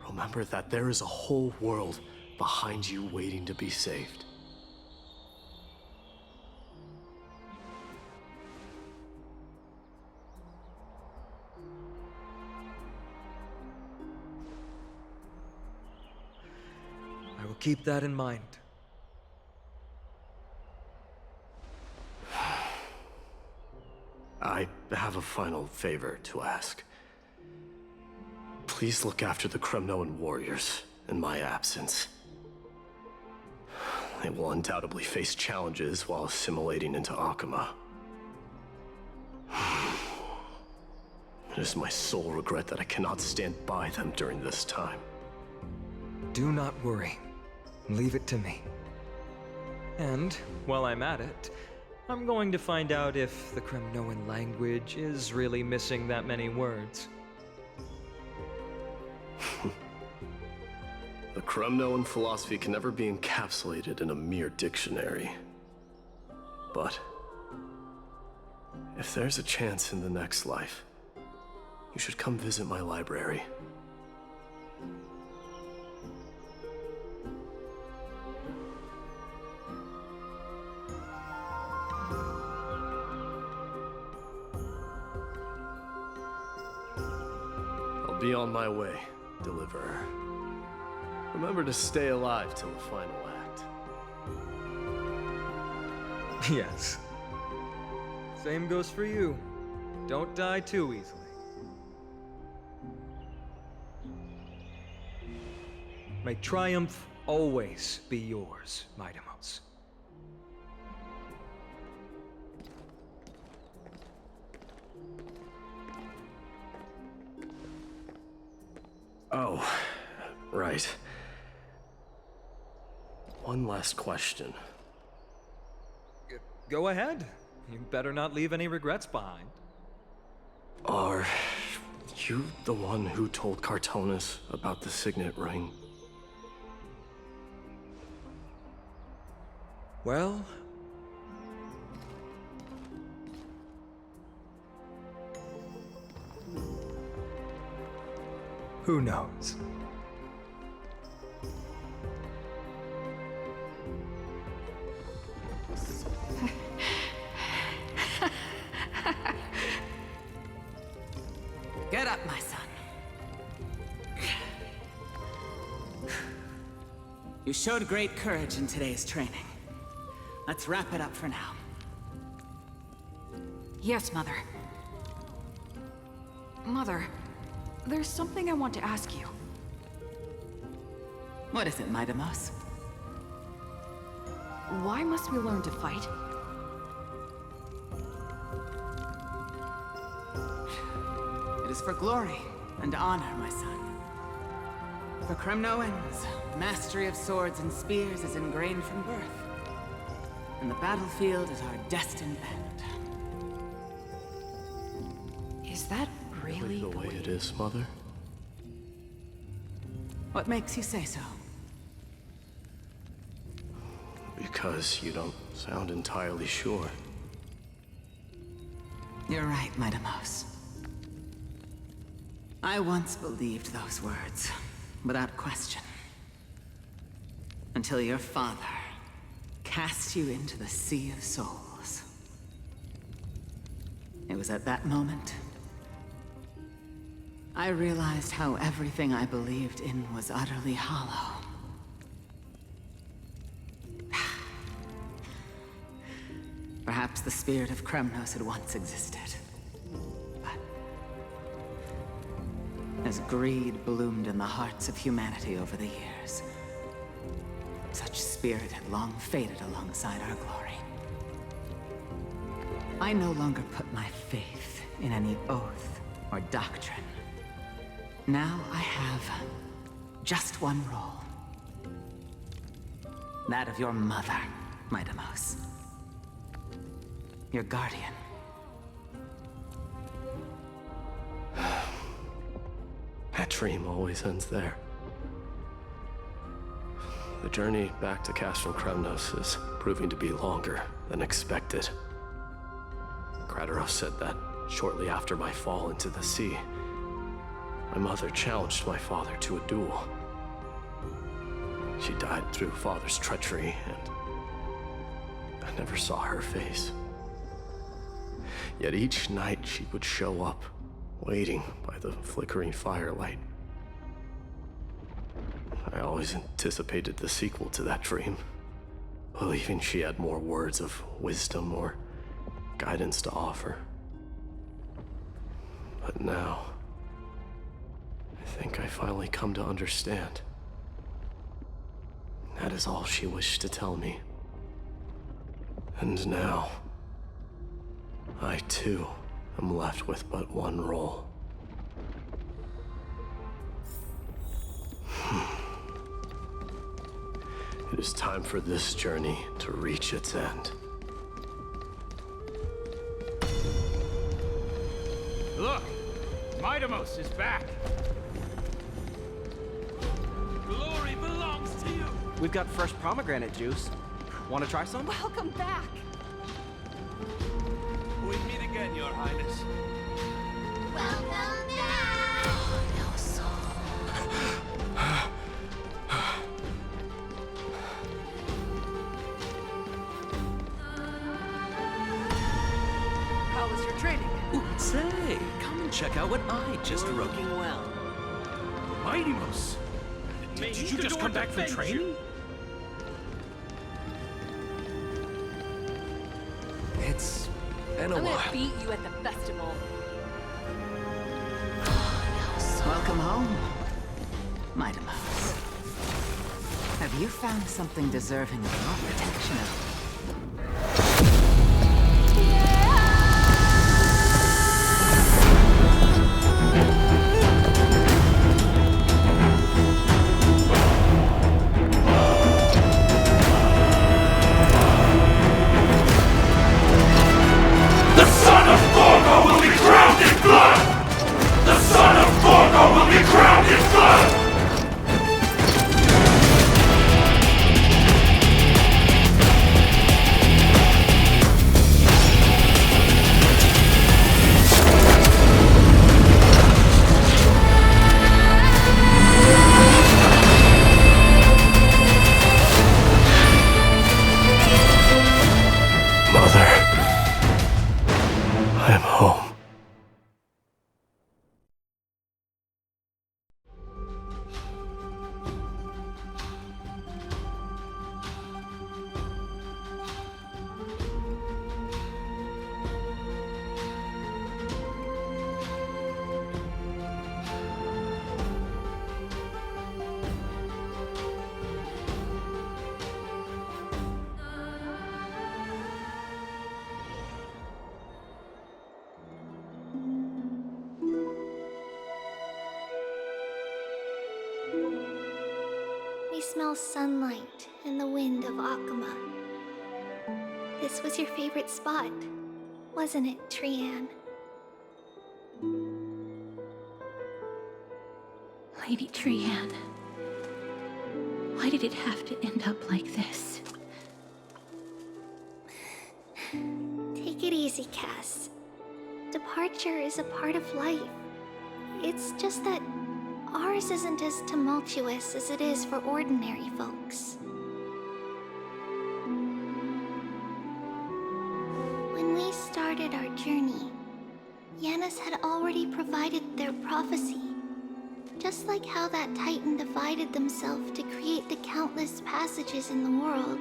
Remember that there is a whole world behind you waiting to be saved. I will keep that in mind. I have a final favor to ask. Please look after the Kremnoan warriors in my absence. They will undoubtedly face challenges while assimilating into Akuma. It is my sole regret that I cannot stand by them during this time. Do not worry. Leave it to me. And, while I'm at it, I'm going to find out if the Kremnoan language is really missing that many words. The Kremnoan philosophy can never be encapsulated in a mere dictionary. But if there's a chance in the next life, you should come visit my library. I'll be on my way, Deliverer. Remember to stay alive till the final act. Yes. Same goes for you. Don't die too easily. May triumph always be yours, Maidamos. Oh, right. One last question. Go ahead. You better not leave any regrets behind. Are you the one who told Cartonis about the signet ring? Well... who knows? Get up, my son. You showed great courage in today's training. Let's wrap it up for now. Yes, Mother. Mother, there's something I want to ask you. What is it, Maidamos? Why must we learn to fight? It is for glory and honor, my son. For Kremnoans, mastery of swords and spears is ingrained from birth. And the battlefield is our destined end. Is that really the way it is, Mother? What makes you say so? Because you don't sound entirely sure. You're right, Maidamos. I once believed those words, without question. Until your father cast you into the Sea of Souls. It was at that moment I realized how everything I believed in was utterly hollow. Perhaps the spirit of Kremnos had once existed. But as greed bloomed in the hearts of humanity over the years, such spirit had long faded alongside our glory. I no longer put my faith in any oath or doctrine. Now I have just one role. That of your mother, Maidamos. Your guardian. That dream always ends there. The journey back to Castrum Kremnos is proving to be longer than expected. Krateros said that shortly after my fall into the sea, my mother challenged my father to a duel. She died through father's treachery, and I never saw her face. Yet each night she would show up, waiting by the flickering firelight. I always anticipated the sequel to that dream, believing she had more words of wisdom or guidance to offer. But now, I think I finally come to understand. That is all she wished to tell me. And now, I too am left with but one role. It is time for this journey to reach its end. Look! Midamos is back! Glory belongs to you! We've got fresh pomegranate juice. Want to try some? Welcome back! We meet again, Your Highness. Welcome back! How was your training? Ooh, say, come and check out what I just wrote. Working well. Midamos! Did you just come back from training? It's been a I'm while. gonna beat you at the festival. Welcome home, Midamos. Have you found something deserving of your protection? The son of Gorgo will be crowned in blood! The son of Gorgo will be crowned in blood! Mother, I am home. We smell sunlight and the wind of Akuma. This was your favorite spot, wasn't it, Trian? Lady Trian, why did it have to end up like this? Take it easy, Cass. Departure is a part of life. It's just that ours isn't as tumultuous as it is for ordinary folks. When we started our journey, Yanis had already provided their prophecy. Just like how that Titan divided themselves to create the countless passages in the world.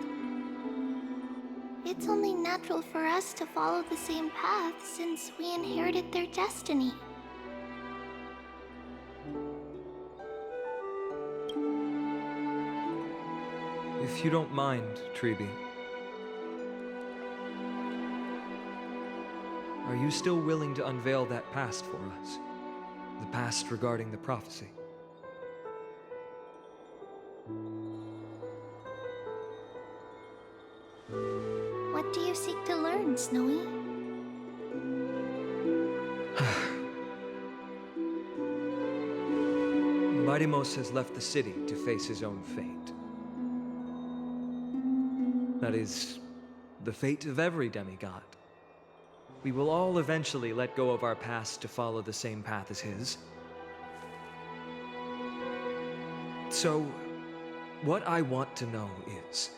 It's only natural for us to follow the same path since we inherited their destiny. If you don't mind, Treeby, are you still willing to unveil that past for us? The past regarding the prophecy? What do you seek to learn, Snowy? Midamos has left the city to face his own fate. That is, the fate of every demigod. We will all eventually let go of our past to follow the same path as his. So, what I want to know is,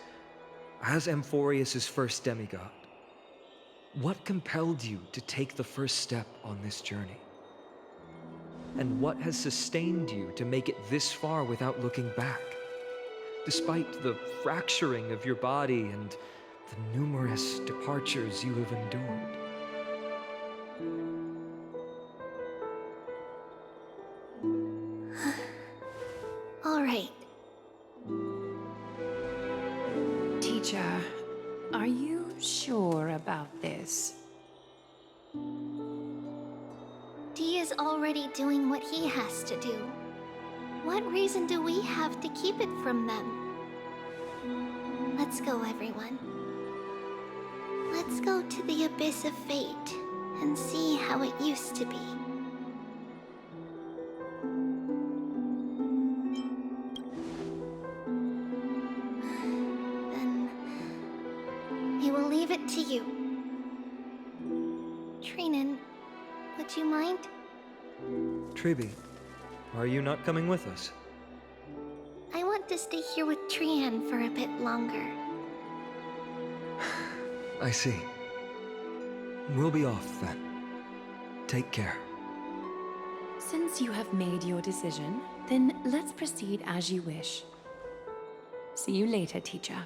as Amphorius' first demigod, what compelled you to take the first step on this journey? And what has sustained you to make it this far without looking back? Despite the fracturing of your body and the numerous departures you have endured. All right. sure about this. Dee is already doing what he has to do. What reason do we have to keep it from them? Let's go, everyone. Let's go to the abyss of fate and see how it used to be. Then I will leave it to you. Trinan, would you mind? Tribi, are you not coming with us? I want to stay here with Trian for a bit longer. I see. We'll be off then. Take care. Since you have made your decision, then let's proceed as you wish. See you later, teacher.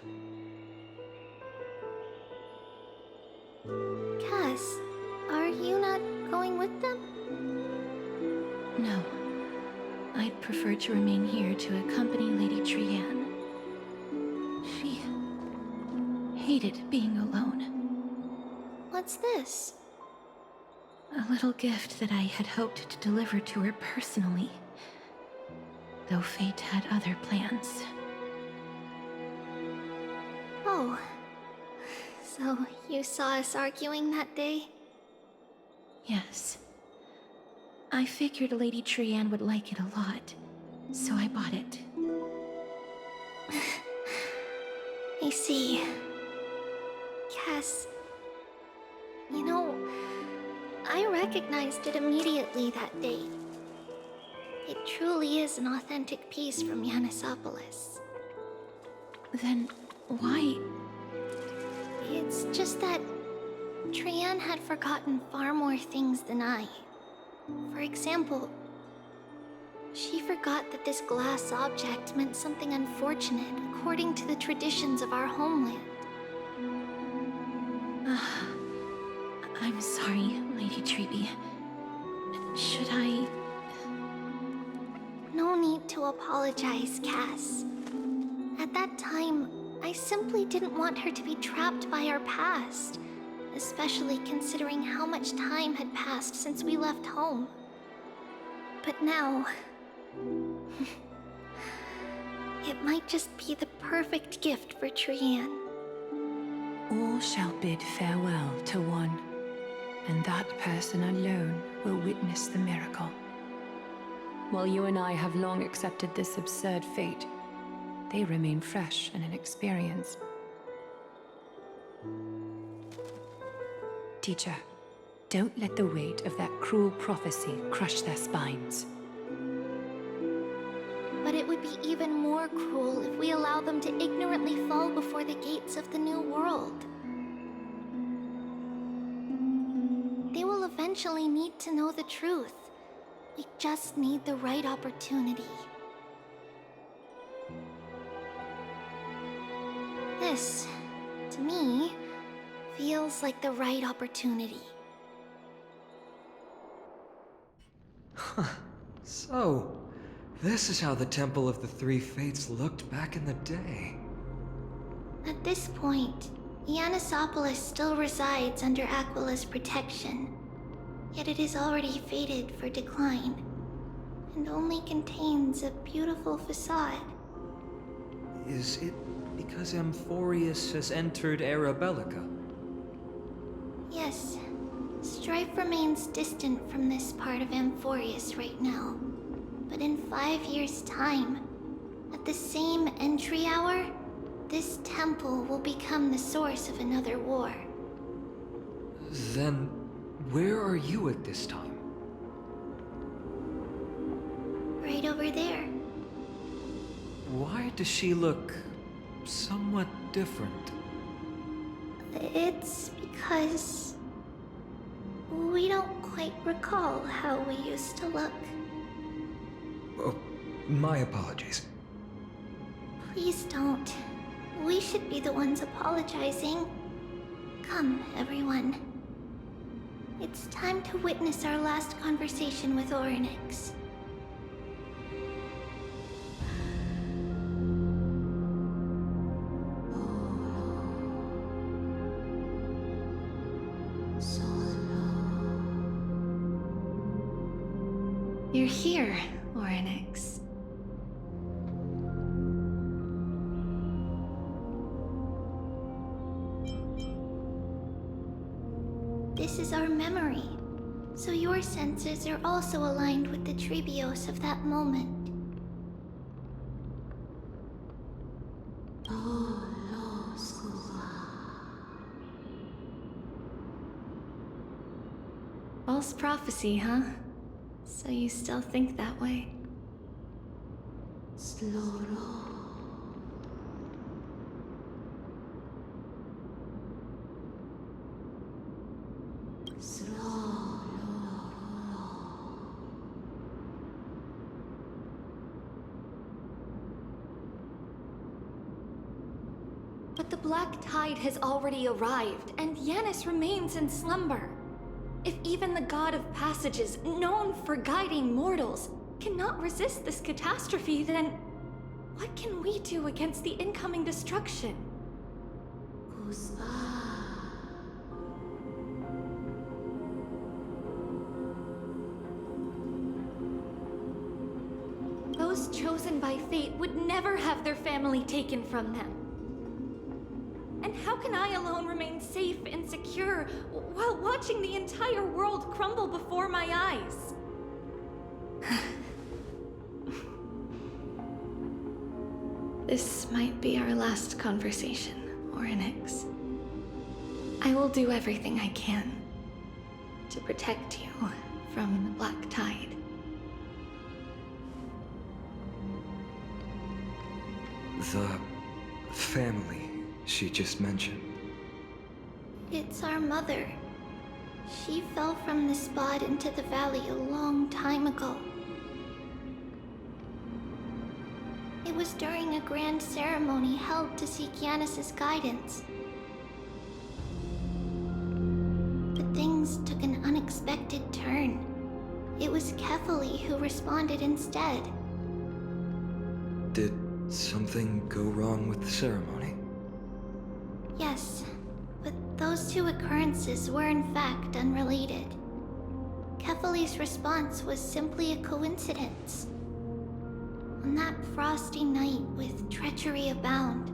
Cass, are you not going with them? No. I'd prefer to remain here to accompany Lady Trian. She hated being alone. What's this? A little gift that I had hoped to deliver to her personally, though fate had other plans. Oh. So you saw us arguing that day? Yes. I figured Lady Trian would like it a lot, so I bought it. I see. Cass, you know, I recognized it immediately that day. It truly is an authentic piece from Yanisopolis. Then why? It's just that Trian had forgotten far more things than I. For example, she forgot that this glass object meant something unfortunate according to the traditions of our homeland. I'm sorry, Lady Tribi. Should I... No need to apologize, Cass. At that time, I simply didn't want her to be trapped by our past, especially considering how much time had passed since we left home. But now... it might just be the perfect gift for Trian. All shall bid farewell to one, and that person alone will witness the miracle. While you and I have long accepted this absurd fate, they remain fresh and inexperienced. Teacher, don't let the weight of that cruel prophecy crush their spines. But it would be even more cruel if we allow them to ignorantly fall before the gates of the new world. They will eventually need to know the truth. We just need the right opportunity. This, to me, feels like the right opportunity. So, this is how the Temple of the Three Fates looked back in the day. At this point, Yanisopolis still resides under Aquila's protection, yet it is already fated for decline, and only contains a beautiful facade. Is it because Amphorius has entered Era Bellica? Yes, strife remains distant from this part of Amphorius right now. But in 5 years' time, at the same entry hour, this temple will become the source of another war. Then, where are you at this time? Right over there. Why does she look somewhat different? It's because we don't quite recall how we used to look. Oh, my apologies. Please don't. We should be the ones apologizing. Come, everyone. It's time to witness our last conversation with Orynyx. You're here, Oryx. This is our memory, so your senses are also aligned with the Trebios of that moment. False prophecy, huh? So you still think that way? But the Black Tide has already arrived, and Yanis remains in slumber. If even the God of Passages, known for guiding mortals, cannot resist this catastrophe, then what can we do against the incoming destruction? Those chosen by fate would never have their family taken from them. And how can I alone remain safe and secure while watching the entire world crumble before my eyes? This might be our last conversation, Oryx. I will do everything I can to protect you from the Black Tide. The family she just mentioned. It's our mother. She fell from the spot into the valley a long time ago. It was during a grand ceremony held to seek Yanis' guidance. But things took an unexpected turn. It was Kefali who responded instead. Did something go wrong with the ceremony? Yes, but those two occurrences were in fact unrelated. Kefali's response was simply a coincidence. On that frosty night with treachery abound,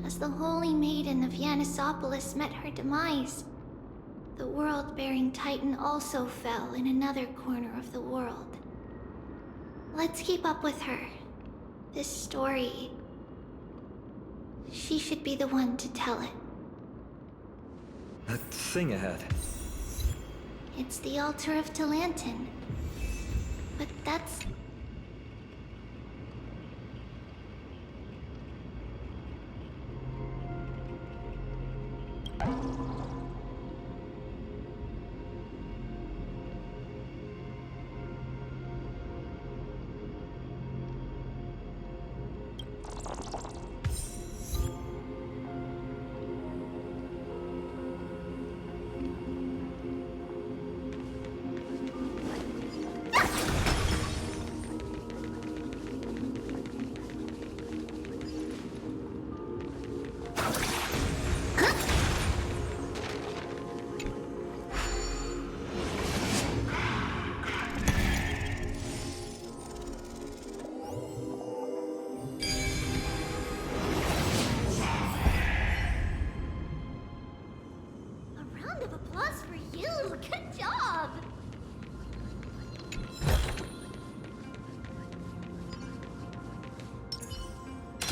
as the Holy Maiden of Yanisopolis met her demise, the world-bearing Titan also fell in another corner of the world. Let's keep up with her. This story... she should be the one to tell it. That thing ahead. It's the altar of Talantin. But that's...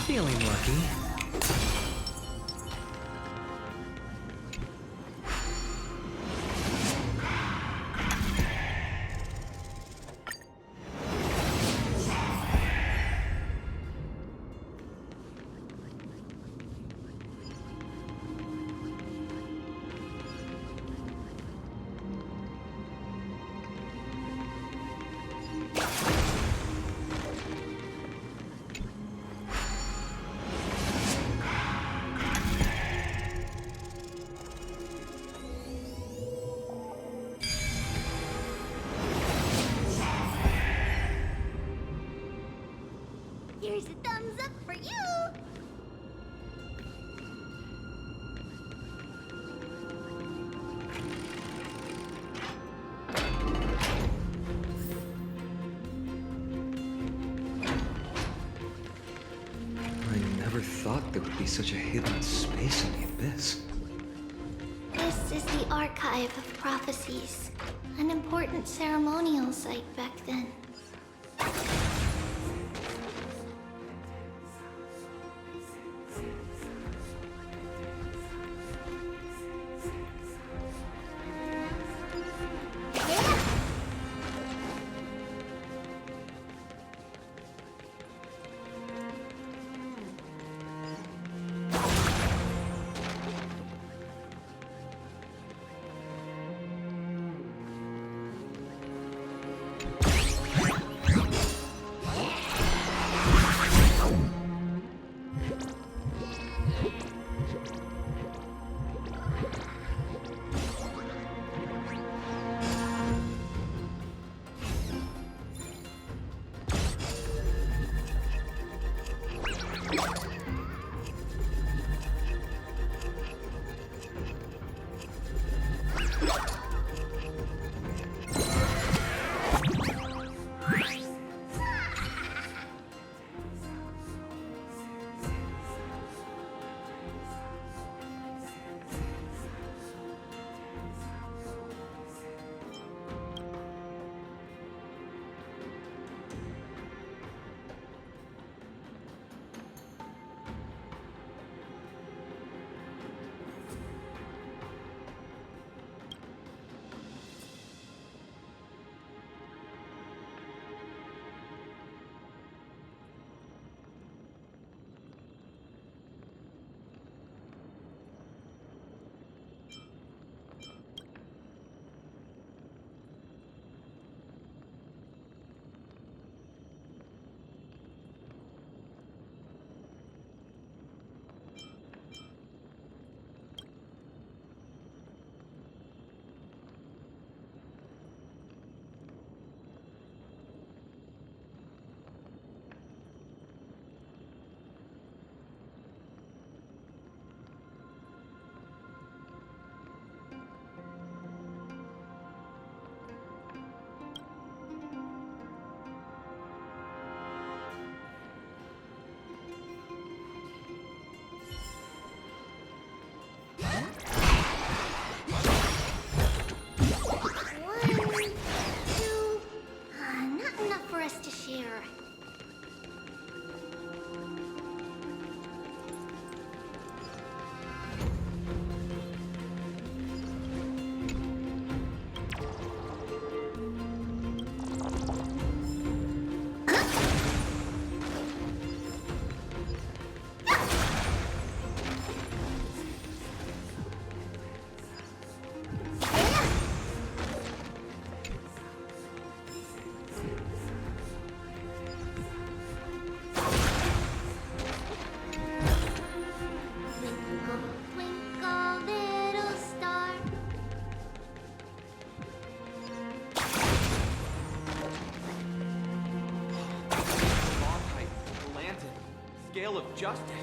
Feeling lucky. there would be such a hidden space in the abyss. This is the Archive of Prophecies, an important ceremonial site back then. Scale of justice.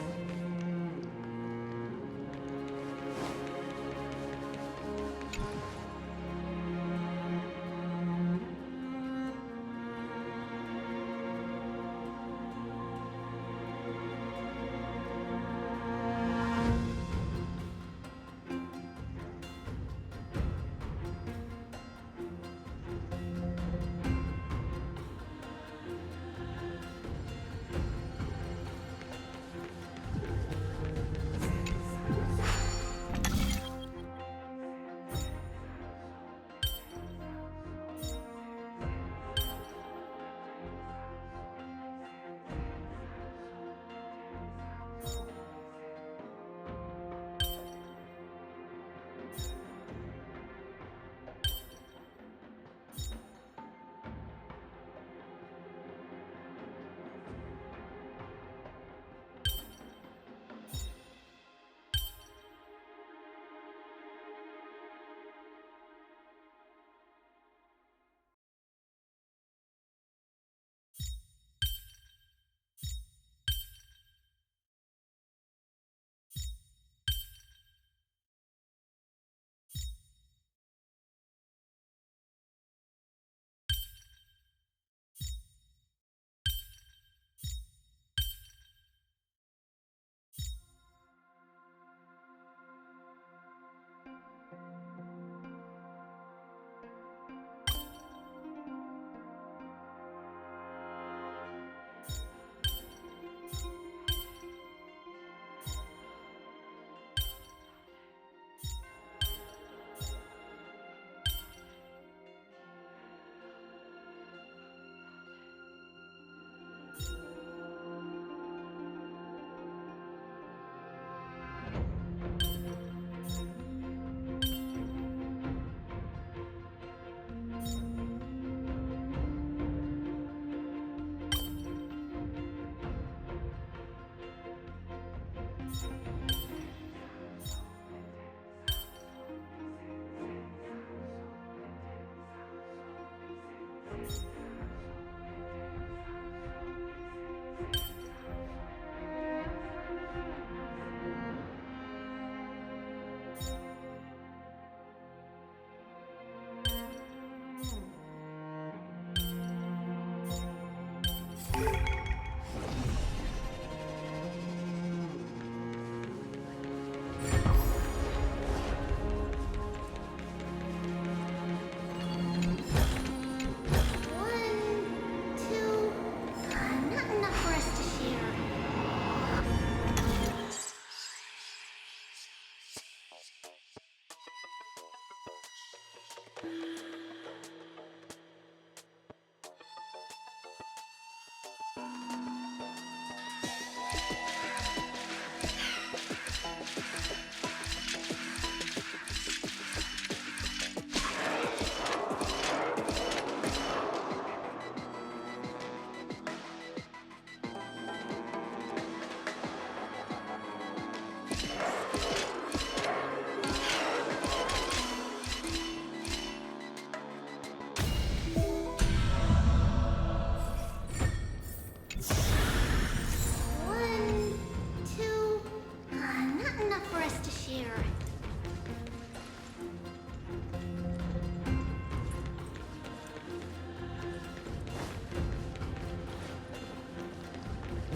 Not enough for us to share.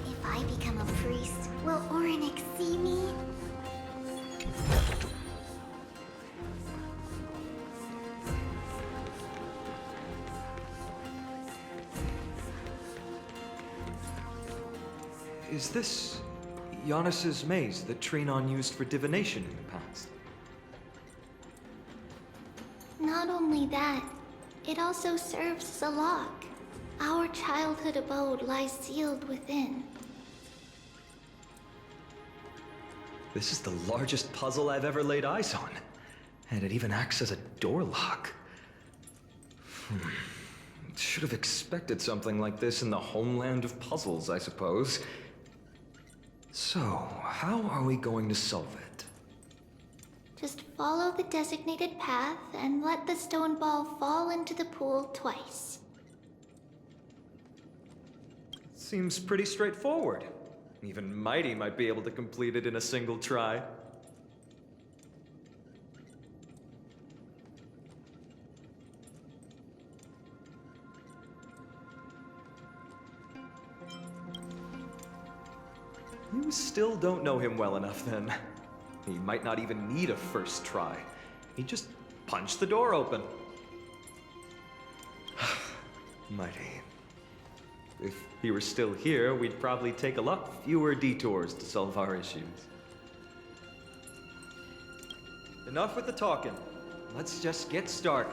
If I become a priest, will Orynyx see me? Is this Giannis's maze that Trinon used for divination in the past? Not only that, it also serves as a lock. Our childhood abode lies sealed within. This is the largest puzzle I've ever laid eyes on. And it even acts as a door lock. Should have expected something like this in the homeland of puzzles, I suppose. So, how are we going to solve it? Just follow the designated path and let the stone ball fall into the pool twice. Seems pretty straightforward. Even Mighty might be able to complete it in a single try. You still don't know him well enough, then. He might not even need a first try. He'd just punch the door open. Mighty. If he were still here, we'd probably take a lot fewer detours to solve our issues. Enough with the talking. Let's just get started.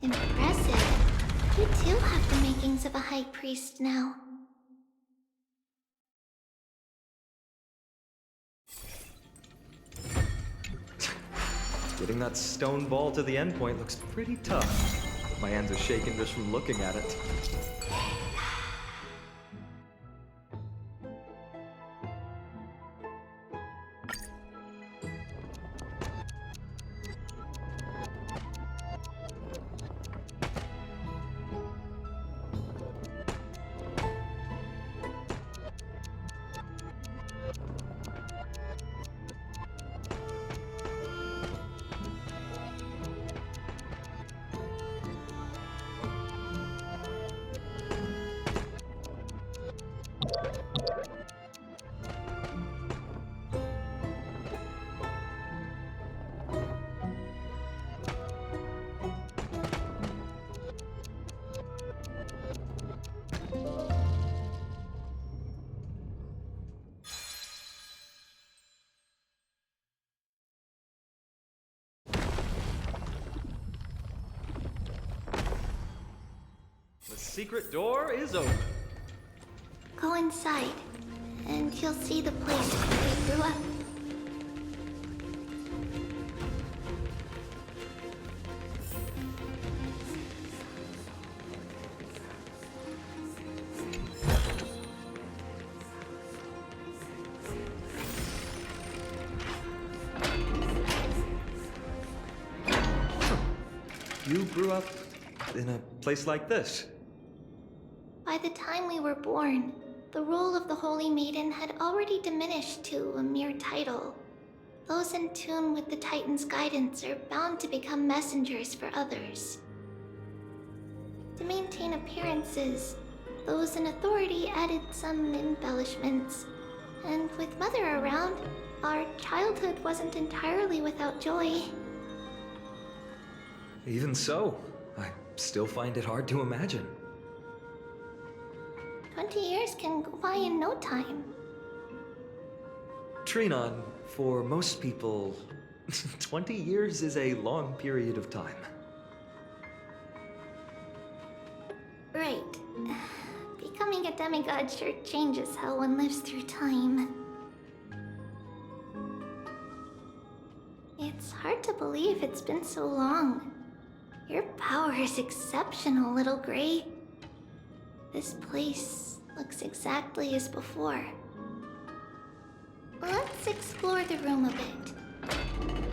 Impressive. You too have the makings of a high priest now. Getting that stone ball to the endpoint looks pretty tough. My hands are shaking just from looking at it. The secret door is open. Go inside, and you'll see the place where we grew up. You grew up in a place like this? By the time we were born, the role of the Holy Maiden had already diminished to a mere title. Those in tune with the Titan's guidance are bound to become messengers for others. To maintain appearances, those in authority added some embellishments. And with Mother around, our childhood wasn't entirely without joy. Even so, I still find it hard to imagine. 20 years can go by in no time. Trinon, for most people, 20 years is a long period of time. Right. Becoming a demigod sure changes how one lives through time. It's hard to believe it's been so long. Your power is exceptional, Little Gray. This place looks exactly as before. Let's explore the room a bit.